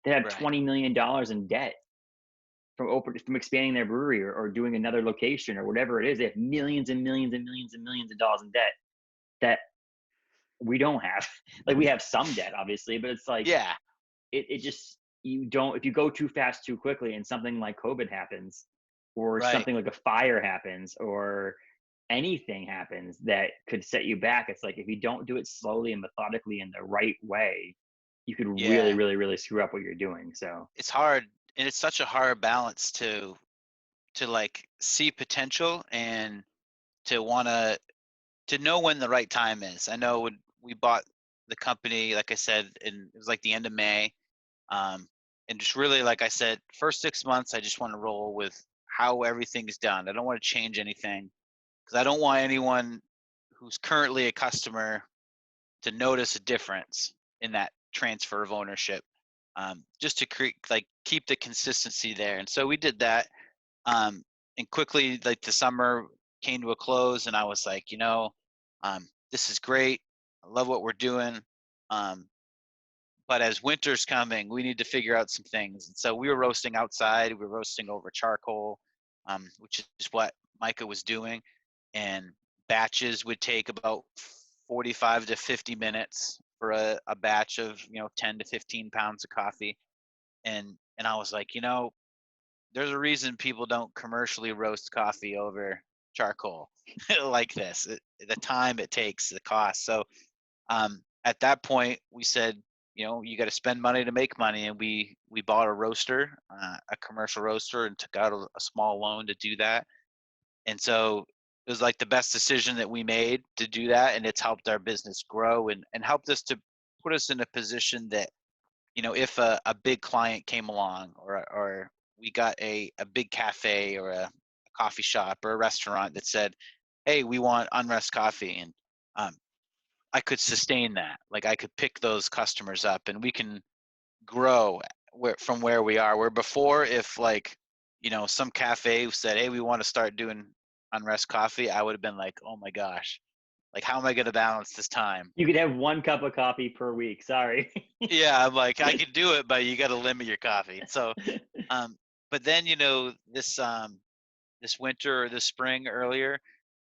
they have Right. $20 million in debt from expanding their brewery or doing another location or whatever it is. They have millions and millions and millions and millions of dollars in debt that we don't have. Like we have some debt, obviously, but it's like Yeah, it just you don't if you go too fast too quickly and something like COVID happens, or right. something like a fire happens, or anything happens that could set you back. It's like if you don't do it slowly and methodically in the right way, you could really, Yeah. really, really screw up what you're doing. So It's hard, and it's such a hard balance to like see potential and to wanna to know when the right time is. I know when we bought the company, like I said, and it was like the end of May. Um, and just really, like I said, first 6 months, I just want to roll with how everything's done. I don't want to change anything because I don't want anyone who's currently a customer to notice a difference in that transfer of ownership. Just to create, like, keep the consistency there. And so we did that. Um, and quickly, like the summer came to a close, and I was like, this is great. I love what we're doing. Um, but as winter's coming, we need to figure out some things. And so we were roasting outside. We were roasting over charcoal, which is what Micah was doing. And batches would take about 45 to 50 minutes for a batch of 10 to 15 pounds of coffee. And I was like, there's a reason people don't commercially roast coffee over charcoal like this. The time it takes, the cost. So at that point, we said, you got to spend money to make money, and we bought a roaster, a commercial roaster, and took out a small loan to do that. And so it was like the best decision that we made to do that, and it's helped our business grow and helped us to put us in a position that if a big client came along, or we got a big cafe or a coffee shop or a restaurant that said, hey, we want Unrest coffee, and um, I could sustain that. Like I could pick those customers up, and we can grow from where we are. Where before, if like some cafe said, "Hey, we want to start doing Unrest coffee," I would have been like, "Oh my gosh, like how am I going to balance this time?" you could have 1 cup of coffee per week. Sorry. Yeah, I'm like, I could do it, but you got to limit your coffee. So, um, but then this winter or this spring earlier,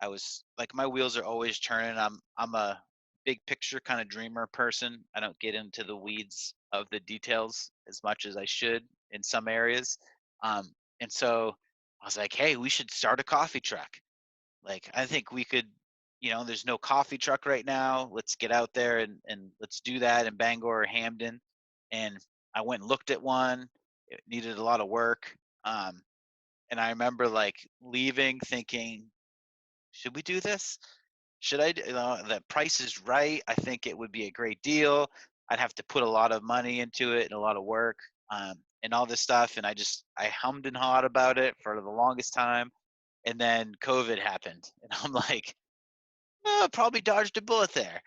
I was like, my wheels are always turning. I'm a big picture kind of dreamer person. I don't get into the weeds of the details as much as I should in some areas. And so I was like, hey, we should start a coffee truck. Like I think we could, there's no coffee truck right now. Let's get out there and let's do that in Bangor or Hamden. And I went and looked at one. It needed a lot of work. Um, and I remember like leaving thinking, should we do this? Should I? The price is right. I think it would be a great deal. I'd have to put a lot of money into it and a lot of work, and all this stuff. And I hummed and hawed about it for the longest time. And then COVID happened, and I'm like, oh, probably dodged a bullet there.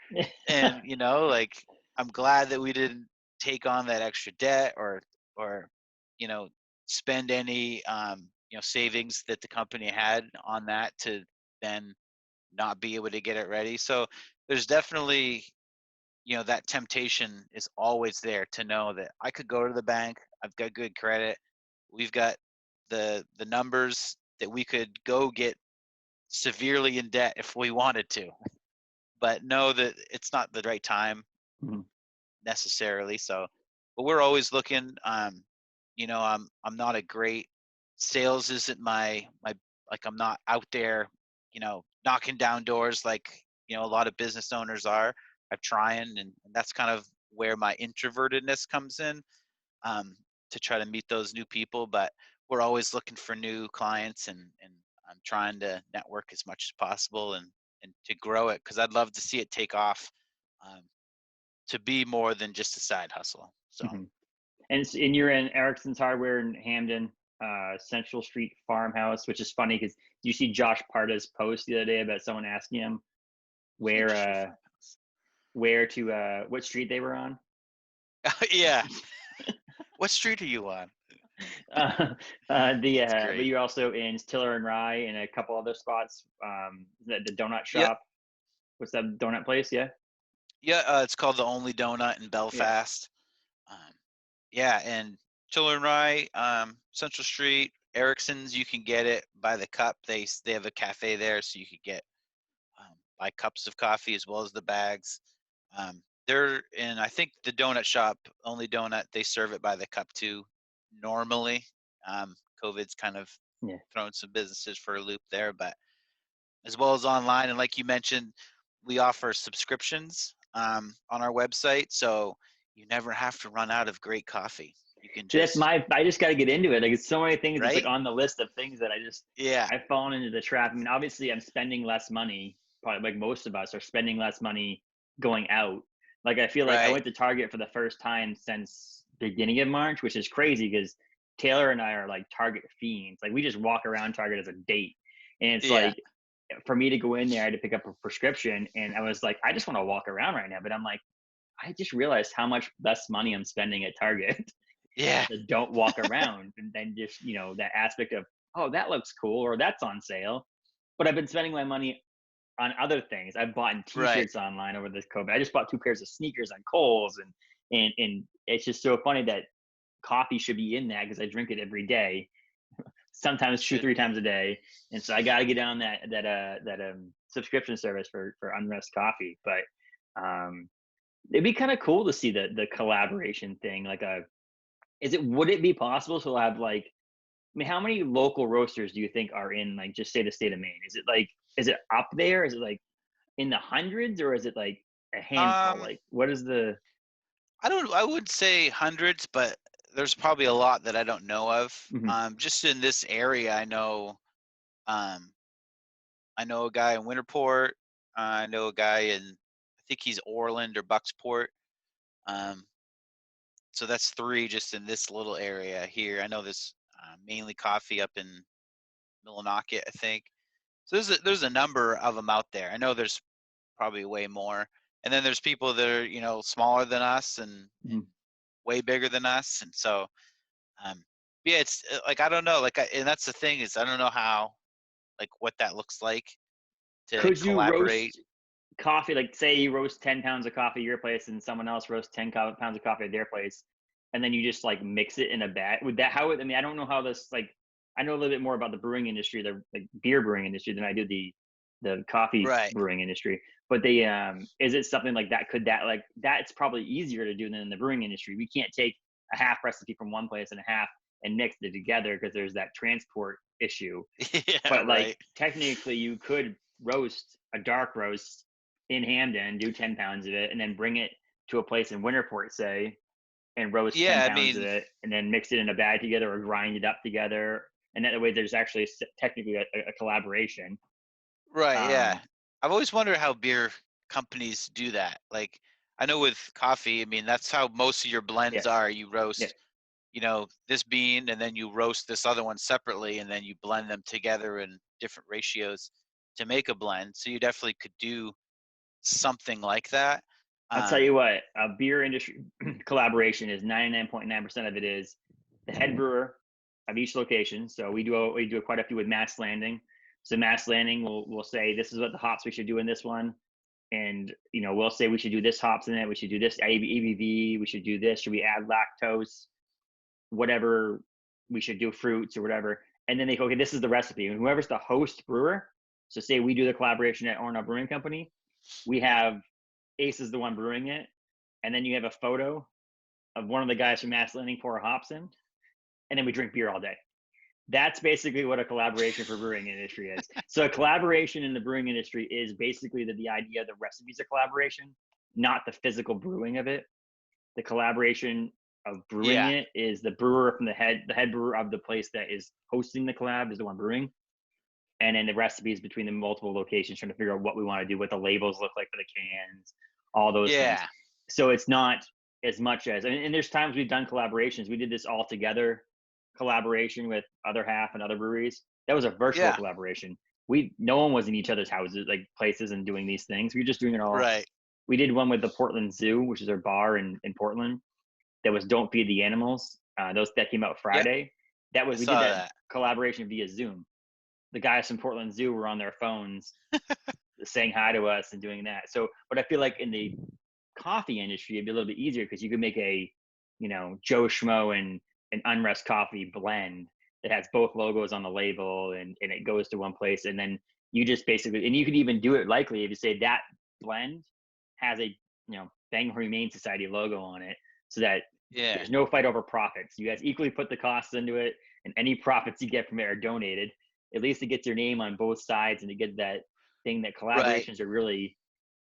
And like I'm glad that we didn't take on that extra debt or you know spend any savings that the company had on that to then not be able to get it ready. So there's definitely that temptation is always there to know that I could go to the bank. I've got good credit. We've got the numbers that we could go get severely in debt if we wanted to, but know that it's not the right time Mhm. necessarily. So, but we're always looking. I'm not a great sales isn't my like I'm not out there, knocking down doors like a lot of business owners are. I'm trying, and that's kind of where my introvertedness comes in, um, to try to meet those new people. But we're always looking for new clients, and I'm trying to network as much as possible and to grow it because I'd love to see it take off. Um, to be more than just a side hustle. So Mhm. And you're in Erickson's Hardware in Hamden, Central Street Farmhouse, which is funny because you see Josh Parda's post the other day about someone asking him where Central Street Farmhouse. where to what street they were on. Yeah. What street are you on? It's But great. you're also in Tiller and Rye and a couple other spots. The donut Yeah. shop. What's that donut place? Yeah, Yeah. It's called the Only Donut in yeah. Belfast. Um, yeah, and Children Rye, Central Street, Erickson's. You can get it by the cup. They have a cafe there, so you could get buy cups of coffee as well as the bags. They're in, I think, the donut shop, Only Donut. They serve it by the cup too. Normally, COVID's kind of Yeah. thrown some businesses for a loop there, but as well as online. And like you mentioned, we offer subscriptions on our website, so you never have to run out of great coffee. You can See, that's just I just got to get into it. Like, it's so many things. It's like right, on the list of things that yeah, I've fallen into the trap. I mean, obviously, I'm spending less money. Probably like most of us are spending less money going out. Like, I feel like I right, went to Target for the first time since beginning of March, which is crazy because Taylor and I are like Target fiends. Like, we just walk around Target as a date, and it's yeah, like for me to go in there, I had to pick up a prescription, and I was like, I just want to walk around right now. But I'm like, I just realized how much less money I'm spending at Target yeah, that don't walk around, and then just that aspect of, oh, that looks cool or that's on sale. But I've been spending my money on other things. I've bought right, t-shirts online over this COVID. I just bought 2 pairs of sneakers on Kohl's, and it's just so funny that coffee should be in that because I drink it every day, sometimes two should three be. times a day. And so I got to get on that subscription service for Unrest coffee. But it'd be kind of cool to see the collaboration thing, like a is it would it be possible to have like, I mean, how many local roasters do you think are in, like, just say the state of Maine? Is it like, is it up there? Is it like in the hundreds, or is it like a handful? Um, Like, what is the? I would say hundreds, but there's probably a lot that I don't know of. Mhm. Just in this area, um, I know a guy in Winterport. I know a guy in, I think he's Orland or Bucksport. Um, so that's three just in this little area here. I know there's mainly coffee up in Millinocket, I think. So there's a number of them out there. I know there's probably way more, and then there's people that are smaller than us and Mhm. way bigger than us, and so yeah, it's like I don't know, like and that's the thing is I don't know how like what that looks like to Could you collaborate. roast coffee? Like, say you roast 10 pounds of coffee at your place, and someone else roasts 10 pounds of coffee at their place, and then you just like mix it in a bag. Would that how? I mean, I don't know how this like. I know a little bit more about the brewing industry, the like beer brewing industry, than I do the coffee Right. brewing industry. But is it something like that? Could that like that's probably easier to do than in the brewing industry? We can't take a half recipe from one place and a half and mix it together because there's that transport issue. Yeah, But like right. technically, you could roast a dark roast in Hamden, do 10 pounds of it, and then bring it to a place in Winterport, say, and roast ten Yeah, I pounds of mean, it, and then mix it in a bag together or grind it up together. And that way, there's actually technically a collaboration. right, yeah. Um, I've always wondered how beer companies do that. Like I know with coffee, I mean that's how most of your blends yeah, are. You yeah. roast, this bean and then you roast this other one separately and then you blend them together in different ratios to make a blend. So you definitely could do something like that. I'll tell Um, you what, a beer industry collaboration is 99.9% of it is the head brewer of each location. So we do quite a few with Mass Landing. So Mass Landing will say this is what the hops we should do in this one. and we'll say we should do this hops in it, we should do this ABV, we should do this, should we add lactose, whatever, we should do fruits or whatever. And then they go, okay, this is the recipe. And whoever's the host brewer, so say we do the collaboration at Orono Brewing Company, we have Ace is the one brewing it, and then you have a photo of one of the guys from Mass Landing pour hops in, and then we drink beer all day. That's basically what a collaboration for brewing industry is. So a collaboration in the brewing industry is basically that the idea of the recipes of collaboration, not the physical brewing of it. The collaboration of brewing Yeah. it is the brewer from the head brewer of the place that is hosting the collab is the one brewing. And then the recipes between the multiple locations, trying to figure out what we want to do, what the labels look like for the cans, all those things. Yeah. So it's not as much as, and there's times we've done collaborations. We did this all together collaboration with other half and other breweries. That was a virtual Yeah. collaboration. No one was in each other's houses, like places, and doing these things. We were just doing it all. Right. We did one with the Portland Zoo, which is our bar in Portland. That was Don't Feed the Animals. That came out Friday. I We did saw that that. collaboration via Zoom. The guys from Portland Zoo were on their phones saying hi to us and doing that. So, but I feel like in the coffee industry, it'd be a little bit easier because you could make a, Joe Schmo and an Unrest coffee blend that has both logos on the label, and it goes to one place. And then you just basically, and you could even do it likely if you say that blend has a, Bangor Humane Society logo on it, so that Yeah. there's no fight over profits. You guys equally put the costs into it, and any profits you get from it are donated. At least it gets your name on both sides, and to get that thing that collaborations are really,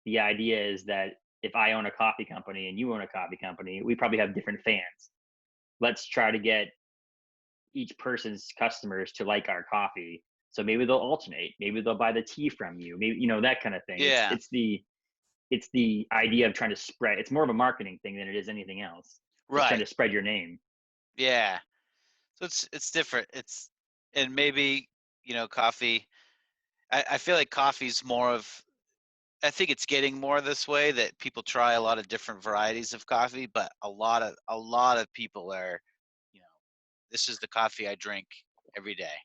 the idea is that if I own a coffee company and you own a coffee company, we probably have different fans. Let's try to get each person's customers to like our coffee. So maybe they'll alternate. Maybe they'll buy the tea from you. Maybe that kind of thing. Yeah. It's the idea of trying to spread. It's more of a marketing thing than it is anything else. Just trying Right. to spread your name. Yeah. So it's different. And maybe, coffee. I feel like coffee's more of, I think it's getting more this way, that people try a lot of different varieties of coffee, but a lot of people are, you know, this is the coffee I drink every day.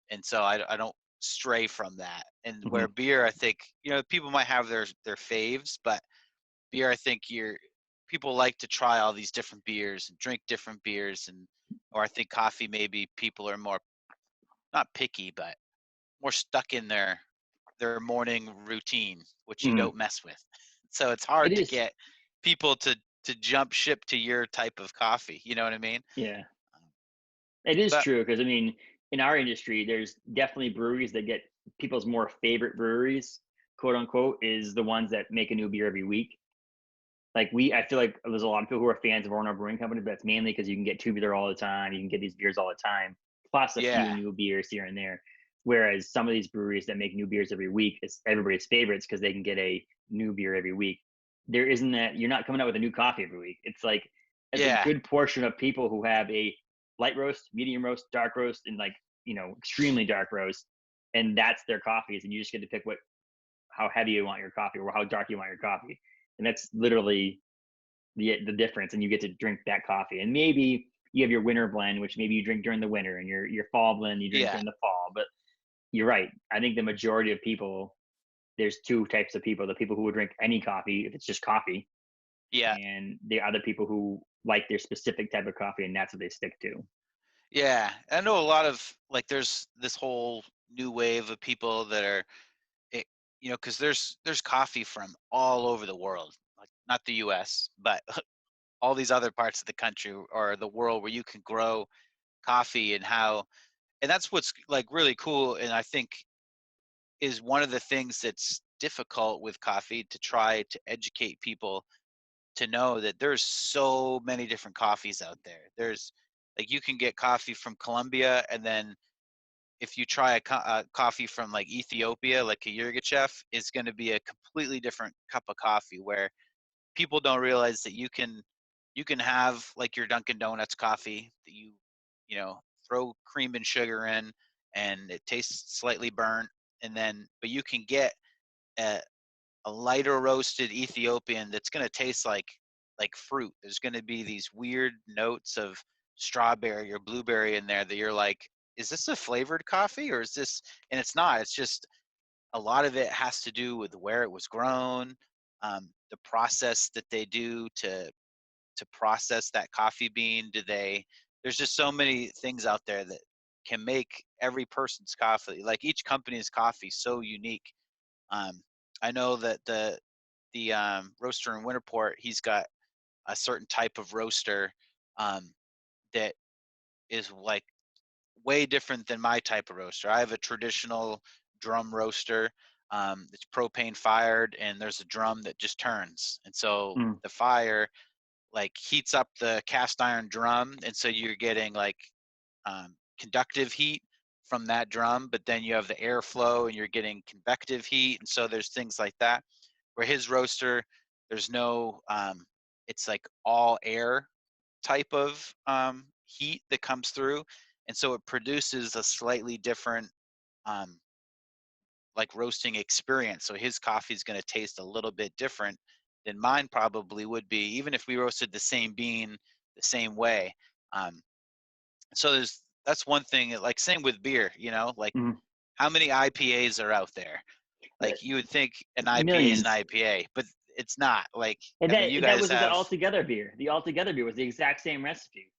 And so I don't stray from that. And where Mm-hmm. beer, I think, people might have their faves, but beer, I think people like to try all these different beers and drink different beers. Or I think coffee, maybe people are more, not picky, but more stuck in their morning routine, which you Mm-hmm. don't mess with. So it's It hard to is. get people to jump ship to your type of coffee. You know what I mean? Yeah. It is But true because in our industry, there's definitely breweries that get people's more favorite breweries, quote unquote, is the ones that make a new beer every week. Like I feel like there's a lot of people who are fans of Orono Brewing Company, but it's mainly because you can get tubular all the time, you can get these beers all the time, plus a few yeah, new beers here and there. Whereas some of these breweries that make new beers every week, it's everybody's favorites because they can get a new beer every week. There isn't that you're not coming out with a new coffee every week. It's a yeah, good portion of people who have a light roast, medium roast, dark roast, and extremely dark roast, and that's their coffees, and you just get to pick how heavy you want your coffee or how dark you want your coffee, and that's literally the difference. And you get to drink that coffee, and maybe you have your winter blend, which maybe you drink during the winter, and your fall blend you drink yeah, during the fall. But you're right. I think the majority of people, there's two types of people: the people who would drink any coffee if it's just coffee, yeah, and the other people who like their specific type of coffee, and that's what they stick to. yeah. I know a lot of, like, there's this whole new wave of people that are, it, because there's coffee from all over the world, like not the U.S., but all these other parts of the country or the world where you can grow coffee, and that's what's like really cool. And I think is one of the things that's difficult with coffee, to try to educate people to know that there's so many different coffees out there. There's, like, you can get coffee from Colombia, and then if you try a coffee from like Ethiopia, like a Yirgacheffe, is going to be a completely different cup of coffee, where people don't realize that you can have like your Dunkin' Donuts coffee that you know throw cream and sugar in, and it tastes slightly burnt, and then but you can get a, a lighter roasted Ethiopian that's going to taste like fruit. There's going to be these weird notes of strawberry or blueberry in there that you're like, is this a flavored coffee, or is this? And it's not. It's just a lot of it has to do with where it was grown, the process that they do to process that coffee bean. There's just so many things out there that can make every person's coffee, like each company's coffee, so unique. um, I know that the roaster in Winterport, he's got a certain type of roaster um, that is like way different than my type of roaster. I have a traditional drum roaster. It's propane fired, and there's a drum that just turns, and so Mm. the fire like heats up the cast iron drum, and so you're getting like conductive heat from that drum, but then you have the airflow and you're getting convective heat, and so there's things like that. Where his roaster, there's no, it's like all air type of heat that comes through, and so it produces a slightly different um, like roasting experience. So his coffee is going to taste a little bit different than mine probably would be, even if we roasted the same bean the same way. Um, so that's one thing. Like same with beer, like Mm. how many IPAs are out there? Uh, Like you would think an IPA is an Millions. IPA, but it's not. Like And I mean, you that guys was the have, altogether beer. The altogether beer was the exact same recipe,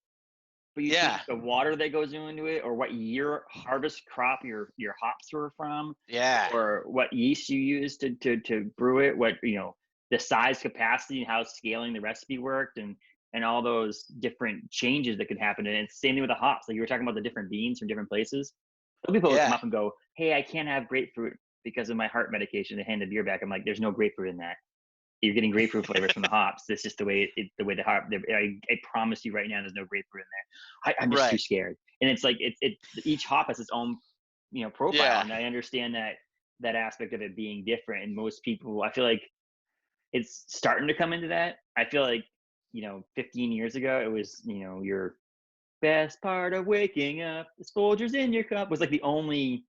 but you yeah, change the water that goes into it, or what year harvest crop your hops were from, yeah, or what yeast you used to brew it, what the size, capacity, and how scaling the recipe worked, and all those different changes that could happen. And it's the same thing with the hops. Like you were talking about the different beans from different places. Some people would come yeah, up and go, "Hey, I can't have grapefruit because of my heart medication." They hand the beer back. I'm like, "There's no grapefruit in that. You're getting grapefruit flavors from the hops. It's just the way the hop. I promise you right now, there's no grapefruit in there. I'm just too right, scared." And it's like each hop has its own profile, yeah, and I understand that aspect of it being different. And most people, I feel like it's starting to come into that. I feel like 15 years ago, it was your best part of waking up is Folgers in your cup was like the only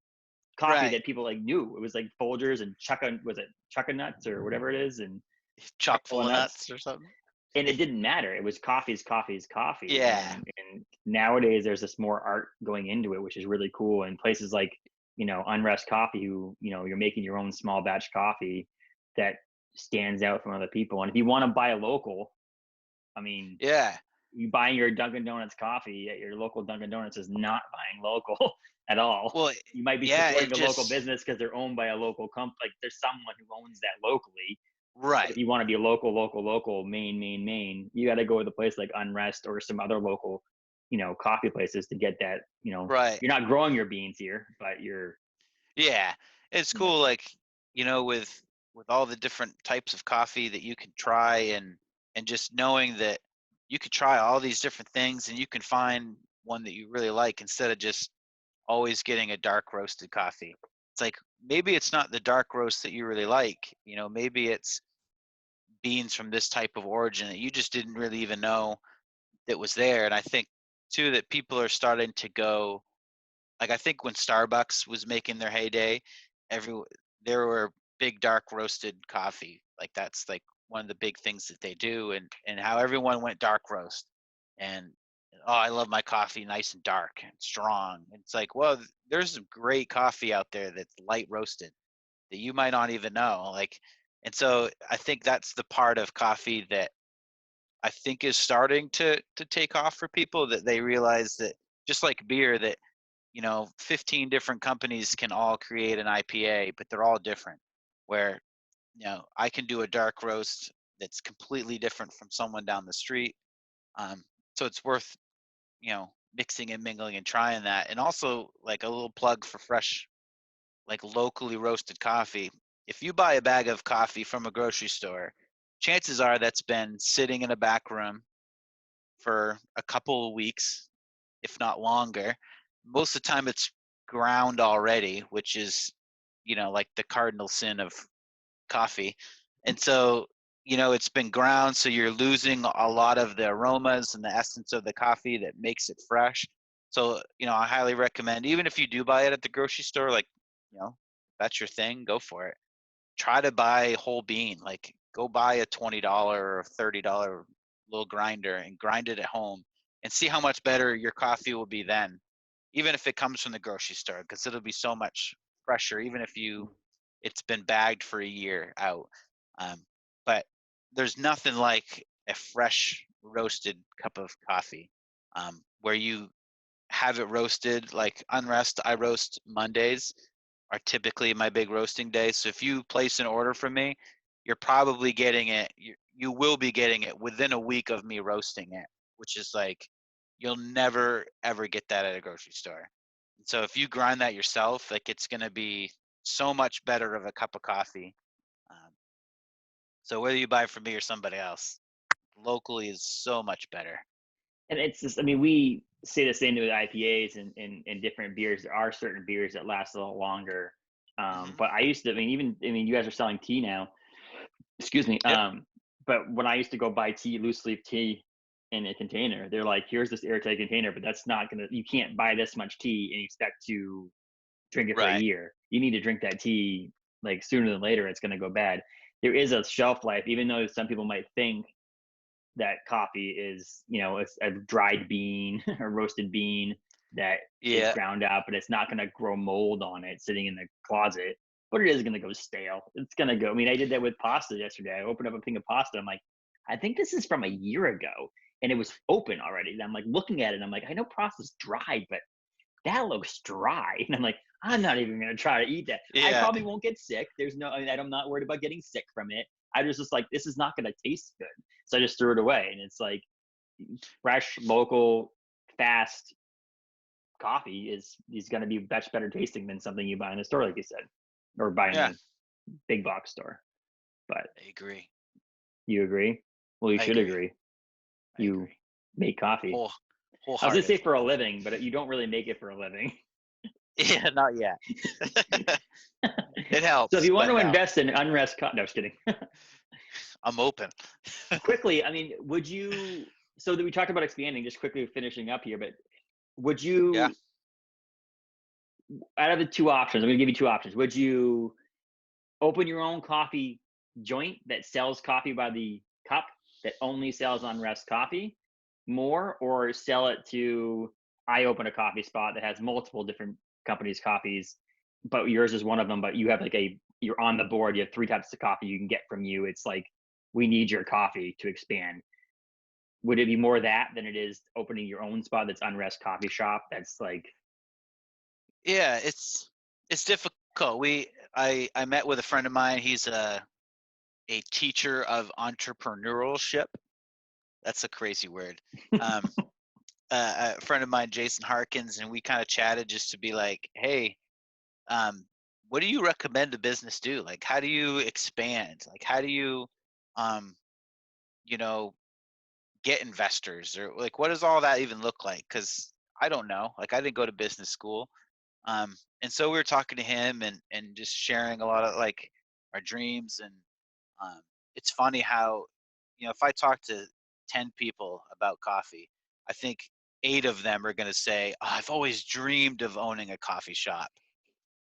coffee right. that people like knew. It was like Folgers and was it Chucka Nuts or whatever it is, and Chuck Chock full full of of nuts. nuts or something. And it didn't matter. It was coffee. Yeah, And nowadays there's this more art going into it, which is really cool. And places like Unrest Coffee, who you're making your own small batch coffee that stands out from other people. And if you want to buy a local, I mean, yeah. you buying your Dunkin' Donuts coffee at your local Dunkin' Donuts is not buying local at all. Well, You might be yeah. supporting It the local just business because they're owned by a local company. Like there's someone who owns that locally. But if right, you want to be local, Maine, you got to go with a place like Unrest or some other local, coffee places to get that. right. You're not growing your beans here, but you're, Yeah, it's you know, cool. Like with all the different types of coffee that you can try, and just knowing that you could try all these different things and you can find one that you really like instead of just always getting a dark roasted coffee. It's like maybe it's not the dark roast that you really like. Maybe it's beans from this type of origin that you just didn't really even know that was there. And I think too that people are starting to go, like I think when Starbucks was making their heyday, every there were big dark roasted coffee. Like that's like one of the big things that they do, and how everyone went dark roast. And oh, I love my coffee nice and dark and strong. It's like, well, there's some great coffee out there that's light roasted that you might not even know. Like, and so I think that's the part of coffee that I think is starting to take off for people, that they realize that just like beer, that 15 different companies can all create an IPA, but they're all different. Where, I can do a dark roast that's completely different from someone down the street. So it's worth, mixing and mingling and trying that. And also, like a little plug for fresh, like locally roasted coffee. If you buy a bag of coffee from a grocery store, chances are that's been sitting in a back room for a couple of weeks, if not longer. Most of the time it's ground already, which is, like the cardinal sin of coffee. And so, it's been ground, so you're losing a lot of the aromas and the essence of the coffee that makes it fresh. So, I highly recommend, even if you do buy it at the grocery store, like, that's your thing, go for it. Try to buy whole bean. Like go buy a $20 or $30 little grinder and grind it at home and see how much better your coffee will be then, even if it comes from the grocery store, because it'll be so much fresher, even if you it's been bagged for a year out. But there's nothing like a fresh roasted cup of coffee, where you have it roasted. Like Unrest, I roast Mondays are typically my big roasting days. So if you place an order from me, you're probably getting it. You will be getting it within a week of me roasting it, which is like you'll never ever get that at a grocery store. So if you grind that yourself, like it's gonna be so much better of a cup of coffee. Um, so whether you buy from me or somebody else, locally is so much better. And it's just, I mean, we say the same with IPAs and different beers. There are certain beers that last a little longer. Hmm. But I used to, I mean, even, I mean, you guys are selling tea now, excuse me. Yep. But when I used to go buy tea, loose leaf tea in a container, they're like, here's this airtight container, but that's not going to, you can't buy this much tea and expect to drink it for a Right. year. You need to drink that tea like sooner than later. It's going to go bad. There is a shelf life, even though some people might think that coffee is, you know, a dried bean or roasted bean that is Yeah. ground out, but it's not going to grow mold on it sitting in the closet. But it is going to go stale. It's going to go. I mean, I did that with pasta yesterday. I opened up a thing of pasta. I'm like, I think this is from a year ago, and it was open already. And I'm like looking at it. And I'm like, I know pasta's dried, but that looks dry. And I'm like, I'm not even going to try to eat that. I Yeah. probably won't get sick. There's no, I mean, I'm not worried about getting sick from it. I was just like, this is not going to taste good. So I just threw it away. And it's like fresh, local, fast coffee is going to be much better tasting than something you buy in the store, like you said, or buy in Yeah. the big box store. But I agree. you agree? Well, you I should agree. agree. I You agree. make coffee. Whole I was going to say wholehearted. for a living, but you don't really make it for a living. Yeah, not yet. It So if helps, you want but to no. invest in Unrest, no, just kidding. I'm open. Quickly, I mean, would you? So that we talked about expanding, just quickly finishing up here, but would Yeah. you, out of the two options, I'm going to give you two options. Would you open your own coffee joint that sells coffee by the cup that only sells Unrest coffee more, or sell it to, I open a coffee spot that has multiple different companies' coffees, but yours is one of them, but you have like you're on the board, you have three types of coffee you can get from you. It's like, we need your coffee to expand. Would it be more that than it is opening your own spot that's Unrest coffee shop? That's like, Yeah, it's difficult. I met with a friend of mine. He's a teacher of entrepreneurship. That's a crazy word. Um, a friend of mine, Jason Harkins, and we kind of chatted just to be like, hey, um, what do you recommend a business do? Like, how do you expand? Like, how do you, um, you know, get investors, or like, what does all that even look like? Because I don't know. Like, I didn't go to business school. And so we were talking to him and just sharing a lot of like our dreams. And um, it's funny how, if I talk to 10 people about coffee, I think 8 of them are going to say, oh, I've always dreamed of owning a coffee shop.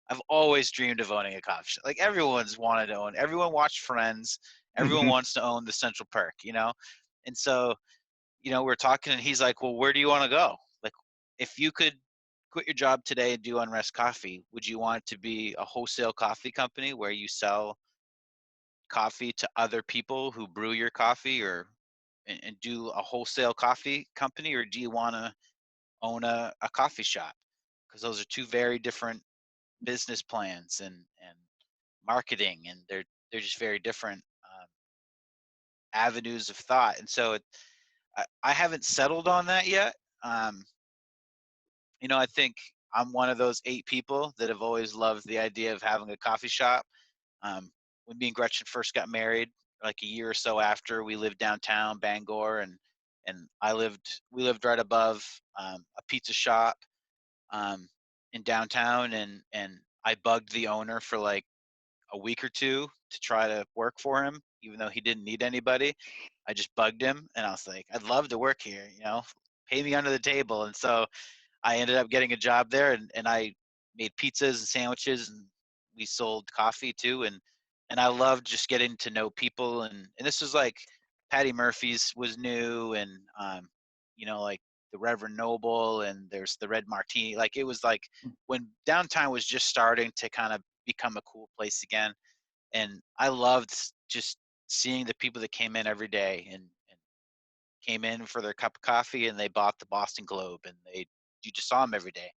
I've always dreamed of owning a coffee shop. Like everyone's wanted to own, everyone watched Friends. Everyone wants to own the Central Perk. And so, we're talking and he's like, well, where do you want to go? Like, if you could quit your job today and do Unrest Coffee, would you want it to be a wholesale coffee company where you sell coffee to other people who brew your coffee, or and do a wholesale coffee company, or do you want to own a coffee shop? Because those are two very different business plans and marketing, and they're just very different avenues of thought. And so I haven't settled on that yet. Um, I think I'm one of those 8 people that have always loved the idea of having a coffee shop. When me and Gretchen first got married, like a year or so after, we lived downtown Bangor, and we lived right above a pizza shop um, in downtown, and I bugged the owner for like a week or two to try to work for him, even though he didn't need anybody. I just bugged him, and I was like, I'd love to work here, pay me under the table. And so I ended up getting a job there, and I made pizzas and sandwiches, and we sold coffee too. And I loved just getting to know people. And this was like Patty Murphy's was new, and like the Reverend Noble, and there's the Red Martini. Like it was like when downtown was just starting to kind of become a cool place again. And I loved just seeing the people that came in every day and came in for their cup of coffee and they bought the Boston Globe and you just saw them every day.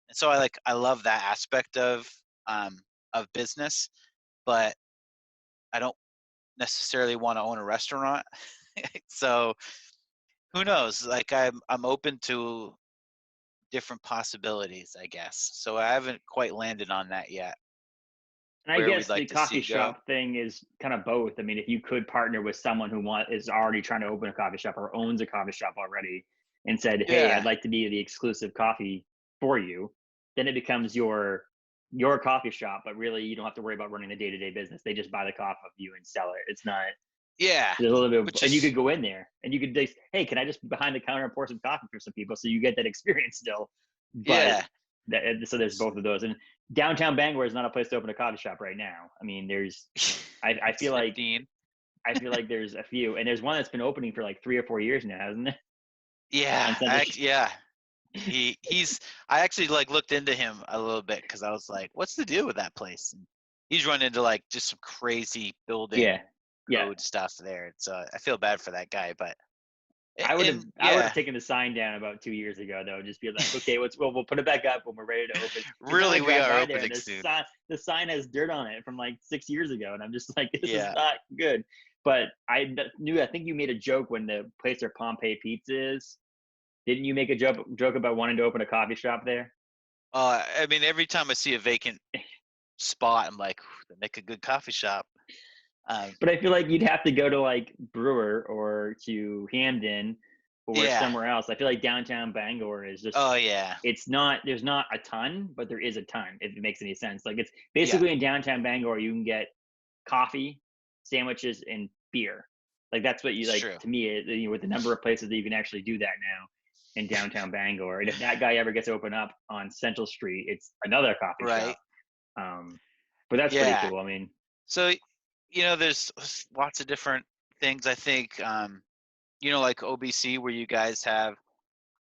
And so I love that aspect of business, but I don't necessarily want to own a restaurant. So who knows? Like I'm open to different possibilities, I guess. So I haven't quite landed on that yet, And I where we'd guess like the to see coffee it go. shop thing is kind of both. I mean, if you could partner with someone who is already trying to open a coffee shop or owns a coffee shop already and said, "Hey, I'd Yeah. like to be the exclusive coffee for you," then it becomes your coffee shop, but really you don't have to worry about running the day-to-day business. They just buy the coffee of you and sell it. It's not Yeah. there's a little bit of, Which and you could is go in there and you could just, "Hey, can I just behind the counter and pour some coffee for some people?" So you get that experience still. But yeah. so there's both of those. And downtown Bangor is not a place to open a coffee shop right now. I mean, I It's feel like 15. there's a few, and there's one that's been opening for like 3 or 4 years now, hasn't it? Yeah. On Central Street. Yeah. He's I actually like looked into him a little bit because I was like, what's the deal with that place? And he's run into like just some crazy Yeah, building yeah. code stuff there. So I feel bad for that guy, but and I would have yeah, taken the sign down about 2 years ago though. Just be like, okay, we'll put it back up when we're ready to open. Because now I really we drive are by there and opening soon. the sign has dirt on it from like 6 years ago, and I'm just like, this is Yeah. not good. But I think you made a joke when the place where Pompeii Pizza is. Didn't you make a joke about wanting to open a coffee shop there? I mean, every time I see a vacant spot, I'm like, they make a good coffee shop. Um, But I feel like you'd have to go to like Brewer or to Hamden or yeah. somewhere else. I feel like downtown Bangor is just Oh yeah. there's not a ton, but there is a ton, if it makes any sense. Like it's Yeah. basically in downtown Bangor you can get coffee, sandwiches, and beer. Like that's what you It's like true. to me, with the number of places that you can actually do that now in downtown Bangor. And if that guy ever gets open up on Central Street, it's another coffee shop. Right. Um, but that's pretty Yeah. cool. I mean, So, there's lots of different things. I think, like OBC, where you guys have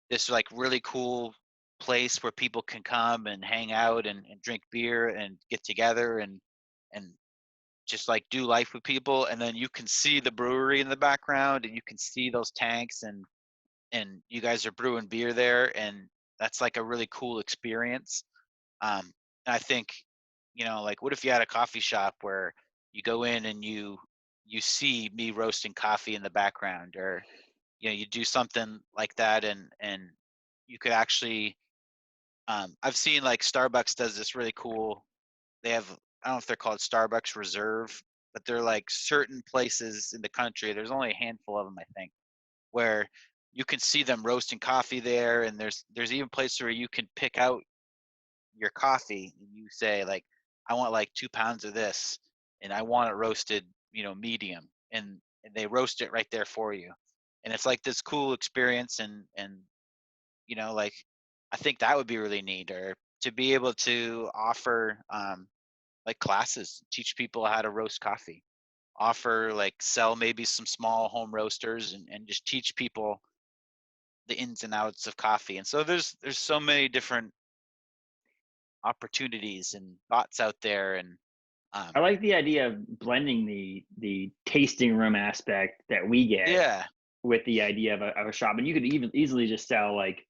this like really cool place where people can come and hang out and drink beer and get together and just like do life with people. And then you can see the brewery in the background and you can see those tanks and you guys are brewing beer there. And that's like a really cool experience. And I think, like what if you had a coffee shop where you go in and you see me roasting coffee in the background, or you do something like that, and you could actually I've seen like Starbucks does this really cool. They have, I don't know if they're called Starbucks Reserve, but they're like certain places in the country. There's only a handful of them, I think, where you can see them roasting coffee there, and there's even places where you can pick out your coffee and you say like, I want like 2 pounds of this and I want it roasted, medium, and they roast it right there for you. And it's like this cool experience, and like I think that would be really neat, or to be able to offer like classes, teach people how to roast coffee, offer like sell maybe some small home roasters, and just teach people the ins and outs of coffee. And so there's so many different opportunities and thoughts out there. And I um like the idea of blending the tasting room aspect that we get yeah. with the idea of a shop, and you could even easily just sell like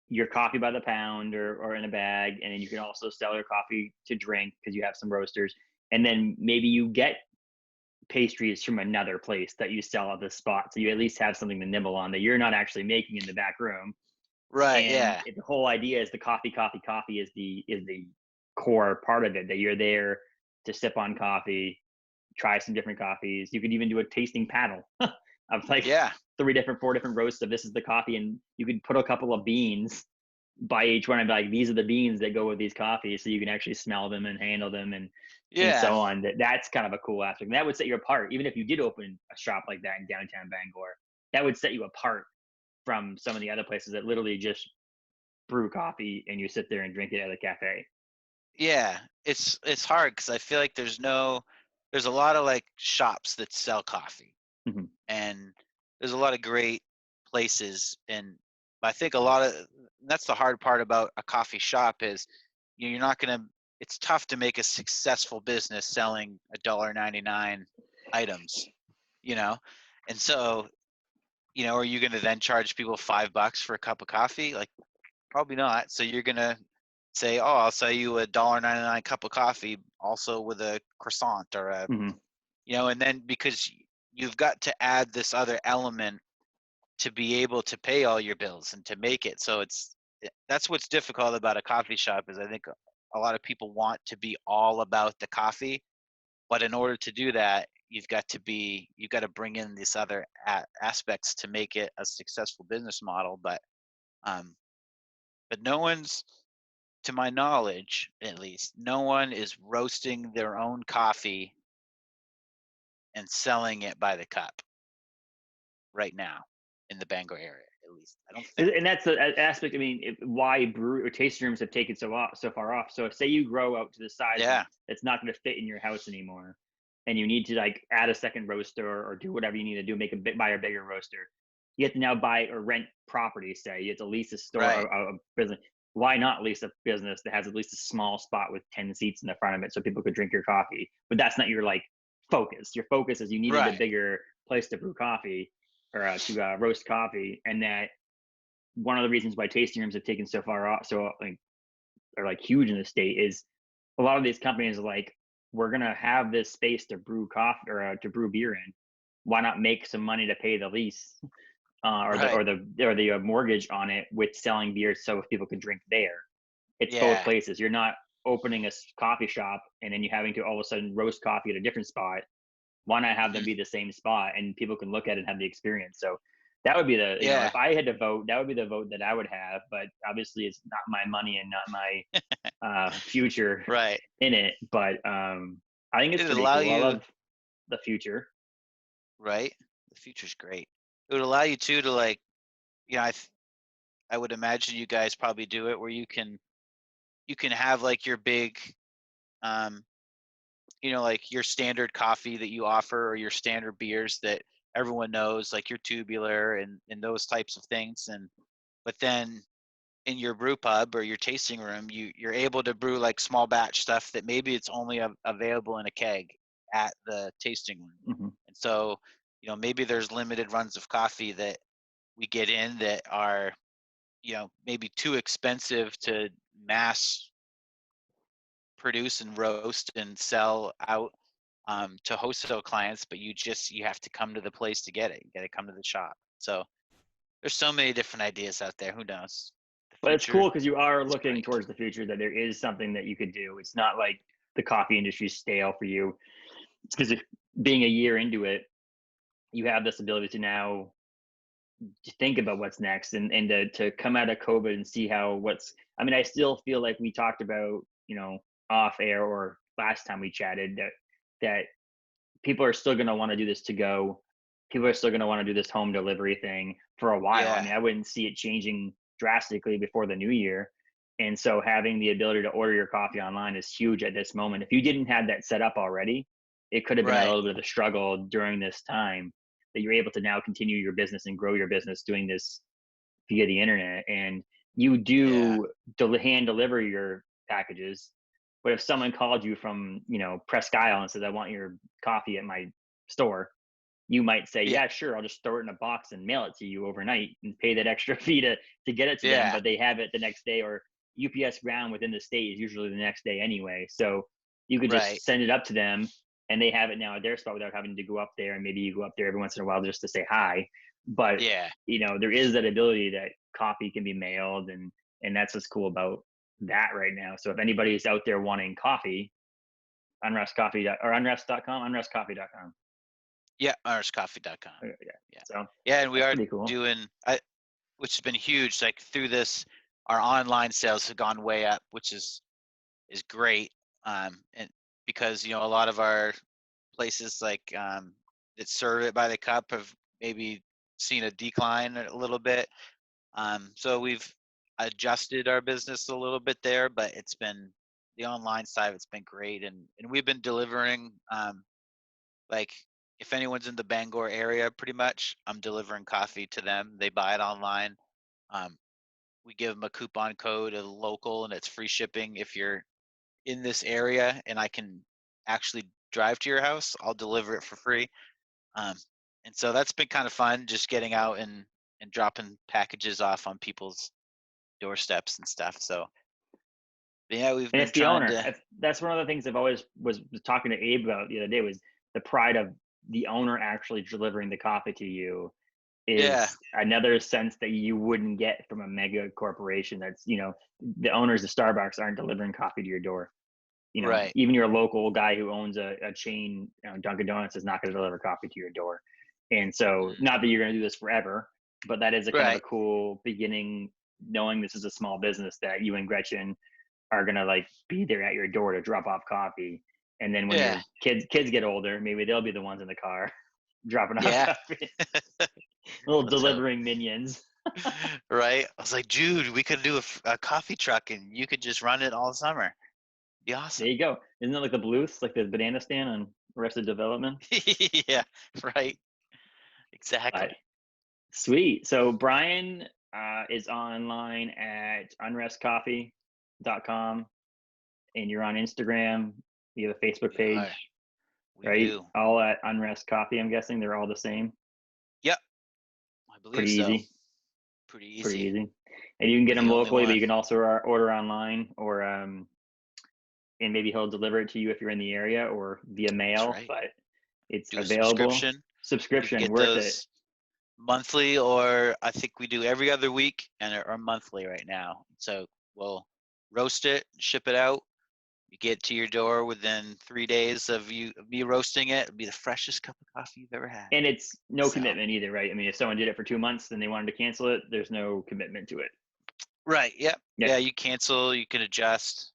your coffee by the pound or in a bag, and then you can also sell your coffee to drink because you have some roasters, and then maybe you get pastries from another place that you sell at the spot, so you at least have something to nibble on that you're not actually making in the back room. Right. And Yeah. the whole idea is the coffee is the core part of it, that you're there to sip on coffee, try some different coffees. You could even do a tasting panel of like Yeah. 4 different roasts of this is the coffee, and you could put a couple of beans by each one and be like, these are the beans that go with these coffees, so you can actually smell them and handle them and Yeah. so on. That's kind of a cool aspect. And that would set you apart, even if you did open a shop like that in downtown Bangor. That would set you apart from some of the other places that literally just brew coffee and you sit there and drink it at a cafe. Yeah. It's hard because I feel like there's a lot of like shops that sell coffee, Mhm. and there's a lot of great places. And I think a lot of that's the hard part about a coffee shop is you're not going to it's tough to make a successful business selling $1.99 items, you know? And so, are you going to then charge people $5 for a cup of coffee? Like, probably not. So you're going to say, oh, I'll sell you $1.99 cup of coffee also with a croissant or Mhm. and then because you've got to add this other element to be able to pay all your bills and to make it. So that's what's difficult about a coffee shop is I think a lot of people want to be all about the coffee, but in order to do that, you've got to bring in these other aspects to make it a successful business model. Um, but no one's, to my knowledge, at least, no one is roasting their own coffee and selling it by the cup right now in the Bangor area, at least. I don't think. And that's the aspect. I mean, why brew or tasting rooms have taken so far off. So, say you grow out to the size Yeah, it's not going to fit in your house anymore, and you need to like add a second roaster or do whatever you need to do, buy a bigger roaster. You have to now buy or rent property. Say you have to lease a store, right. a business. Why not lease a business that has at least a small spot with 10 seats in the front of it so people could drink your coffee? But that's not your like focus. Your focus is you needed a Right. bigger place to brew coffee or to roast coffee, and that one of the reasons why tasting rooms have taken so far off, so like are like huge in the state, is a lot of these companies are like, we're gonna have this space to brew coffee or to brew beer in. Why not make some money to pay the lease Right. or the mortgage on it with selling beer so people can drink there? It's both Yeah. places. You're not opening a coffee shop and then you having to all of a sudden roast coffee at a different spot. Why not have them Mhm. be the same spot and people can look at it and have the experience? So that would be Yeah. if I had to vote, that would be the vote that I would have. But obviously, it's not my money and not my future Right. in it. But I think it's It'd pretty allow cool. I you, love the future. right? The future's great. It would allow you too to like, I would imagine you guys probably do it where you can have like your big um like your standard coffee that you offer or your standard beers that everyone knows, like your tubular and those types of things. And but then in your brew pub or your tasting room, you're able to brew like small batch stuff that maybe it's only available in a keg at the tasting room. Hmm. And so, maybe there's limited runs of coffee that we get in that are, maybe too expensive to mass produce and roast and sell out to wholesale clients, but you have to come to the place to get it. You got to come to the shop. So there's so many different ideas out there. Who knows? The But it's future cool because you are is looking bright. towards the future that there is something that you could do. It's not like the coffee industry is stale for you. It's because being a year into it, you have this ability to now to think about what's next and to come out of COVID and see how what's. I mean, I still feel like we talked about, off air or last time we chatted that people are still going to want to do this to go. People are still going to want to do this home delivery thing for a while. I Yeah. mean, I wouldn't see it changing drastically before the new year. And so having the ability to order your coffee online is huge at this moment. If you didn't have that set up already, it could have been a Right. little bit of a struggle during this time that you're able to now continue your business and grow your business doing this via the internet. And you Yeah. do hand deliver your packages. But if someone called you from, Presque Isle and says, I want your coffee at my store, you might say, Yeah. yeah, sure, I'll just throw it in a box and mail it to you overnight and pay that extra fee to get it to them. Yeah. But they have it the next day, or UPS ground within the state is usually the next day anyway. So you could Right. just send it up to them and they have it now at their spot without having to go up there. And maybe you go up there every once in a while just to say hi. But Yeah. there is that ability that coffee can be mailed, and that's what's cool about that right now. So if anybody's out there wanting coffee, Unrest Coffee or Unrest.com, UnrestCoffee.com. Yeah. IrishCoffee.com. Yeah. Yeah. So Yeah. And we that's are pretty cool. doing, which has been huge. Like through this, our online sales have gone way up, which is great. And because a lot of our places like that serve it by the cup have maybe seen a decline a little bit. So we've adjusted our business a little bit there, but it's been the online side. It's been great, and we've been delivering. Like if anyone's in the Bangor area, pretty much, I'm delivering coffee to them. They buy it online. Um, we give them a coupon code, a local, and it's free shipping if you're in this area and I can actually drive to your house, I'll deliver it for free. Um, and so that's been kind of fun, just getting out and dropping packages off on people's doorsteps and stuff. So yeah, we've And been it's the trying owner. to. That's one of the things I've always was talking to Abe about the other day was the pride of the owner actually delivering the coffee to you Yeah, is another sense that you wouldn't get from a mega corporation. That's, the owners of Starbucks aren't delivering coffee to your door. right, Even your local guy who owns a chain, Dunkin' Donuts, is not going to deliver coffee to your door. And so, mm, not that you're going to do this forever, but that is a kind of a right, cool beginning, knowing this is a small business that you and Gretchen are going to like be there at your door to drop off coffee. And then when yeah, your kids get older, maybe they'll be the ones in the car dropping off yeah. coffee, little Let's hope. delivering minions. Right? I was like, Jude, we could do a coffee truck and you could just run it all summer. Be There awesome. you go. Isn't that like the Bluths, like the banana stand on Arrested Development? Yeah, right. But Exactly. sweet. So Brian is online at unrestcoffee.com, and you're on Instagram. You have a Facebook We are. page, We right? do. All at Unrest Coffee. I'm guessing they're all the same. Yep, I believe Pretty so. easy. Pretty Pretty easy. easy. And you can get We're them the only locally, but one. you can also order online, or and maybe he'll deliver it to you if you're in the area, or via That's mail. right. But it's Do a available. subscription. You can Subscription, get worth it. those monthly, or I think we do every other week and are monthly right now. So we'll roast it, ship it out. You get to your door within 3 days of me roasting it. It'll be the freshest cup of coffee you've ever had. And it's no So commitment either, right? I mean, if someone did it for 2 months, then they wanted to cancel it, there's no commitment to it. right, yep, Yeah. yeah. You cancel, you can adjust.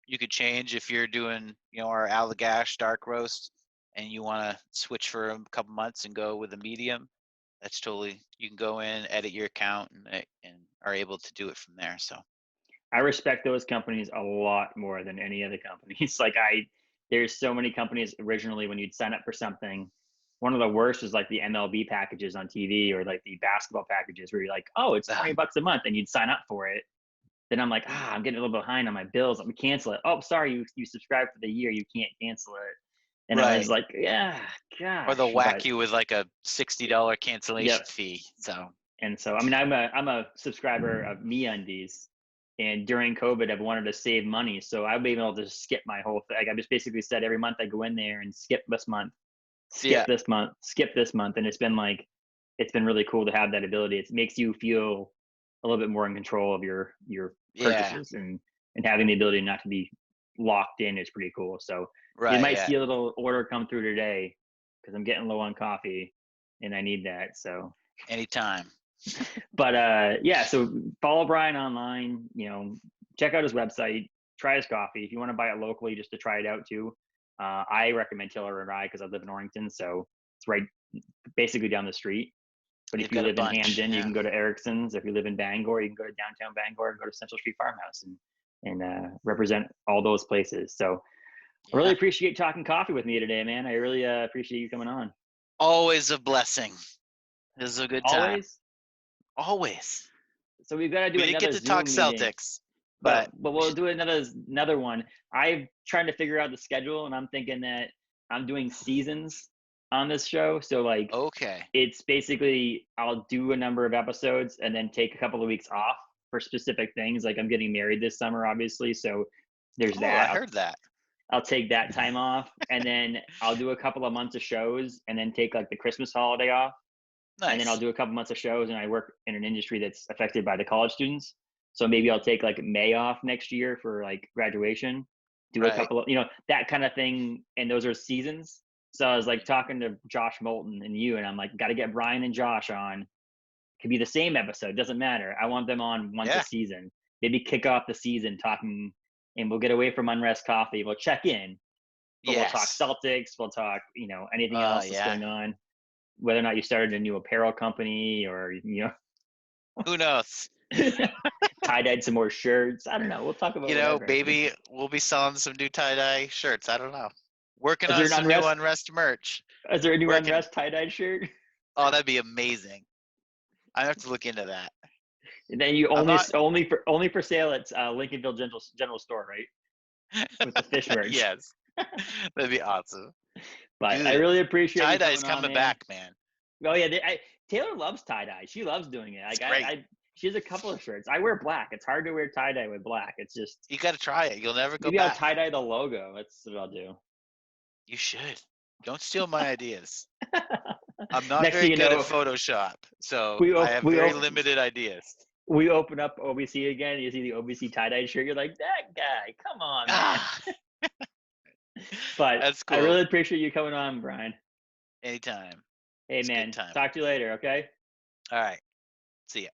You could change if you're doing, our Allagash dark roast, and you want to switch for a couple months and go with a medium. That's totally. You can go in, edit your account, and are able to do it from there. So I respect those companies a lot more than any other companies. There's so many companies originally when you'd sign up for something. One of the worst was like the MLB packages on TV, or like the basketball packages where you're like, oh, it's ah, $20 a month, and you'd sign up for it. Then I'm like, I'm getting a little behind on my bills. Let me cancel it. Oh, sorry, you subscribed for the year. You can't cancel it. And I was right. like, yeah, Or they'll gosh. whack But you with like a $60 yep. cancellation fee. So And so, I mean, I'm a subscriber of MeUndies, and during COVID, I've wanted to save money, so I've been able to skip my whole thing. Like, I just basically said every month I go in there and skip this month, skip yeah, this month, skip this month, and it's been really cool to have that ability. It makes you feel a little bit more in control of your yeah, purchases, and having the ability not to be locked in is pretty cool. So you right, might yeah. see a little order come through today because I'm getting low on coffee and I need that. So Anytime. but yeah, so follow Brian online, check out his website, try his coffee. If you want to buy it locally just to try it out too, I recommend Tiller and Rye because I live in Orrington, so it's right basically down the street. But They've if you got a live in bunch. Hamden, you Yeah, can go to Erickson's. If you live in Bangor, you can go to downtown Bangor and go to Central Street Farmhouse, and represent all those places. So I really yeah. appreciate talking coffee with me today, man. I really appreciate you coming on. Always a blessing. This is a good time. Always. Always. So we've got to do We didn't get another to talk Zoom meeting. Celtics, but but but we we'll should. do another one. I'm trying to figure out the schedule, and I'm thinking that I'm doing seasons on this show. So like Okay. it's basically I'll do a number of episodes and then take a couple of weeks off for specific things. Like I'm getting married this summer, obviously. So there's Oh, I that. I'll heard that. I'll take that time off, and then I'll do a couple of months of shows and then take like the Christmas holiday off, and then I'll Nice. do a couple months of shows. And I work in an industry that's affected by the college students, so maybe I'll take like May off next year for like graduation, do a Right. couple of that kind of thing, and those are seasons. So I was like talking to Josh Moulton and you, and I'm like, got to get Brian and Josh on. Could be the same episode, doesn't matter. I want them on once a Yeah. season. Maybe kick off the season talking, and we'll get away from Unrest Coffee. We'll check in, but we'll talk Yes. Celtics. We'll talk, anything else that's Yeah. going on, whether or not you started a new apparel company, or Who knows? tie-dyed some more shirts. I don't know. We'll talk about whatever. Maybe we'll be selling some new tie-dye shirts. I don't know. Working Is there on an some new Unrest? Unrest merch. Is there a new Working. Unrest tie-dyed shirt? Oh, that'd be amazing. I have to look into that. And then you I'm not. only for sale at Lincolnville General Store, right? with the fish merch. Yes, that'd be awesome. But I Good. really appreciate you Tie-dye's coming on, coming man. back, man. Oh yeah, Taylor loves tie dye. She loves doing it. It's Like great. she has a couple of shirts. I wear black. It's hard to wear tie dye with black. It's just You got to try it. You'll never go maybe I'll back. tie dye the logo. That's what I'll do. You should. Don't steal my ideas. I'm not Next very thing you good at know, Photoshop, so we I op- have we very op- limited ideas. we open up OBC again. You see the OBC tie dye shirt. You're like, that guy. Come on, man. Ah, But that's I cool. really appreciate you coming on, Brian. Anytime. Hey It's a good man, time. talk to you later. Okay. All right. See ya.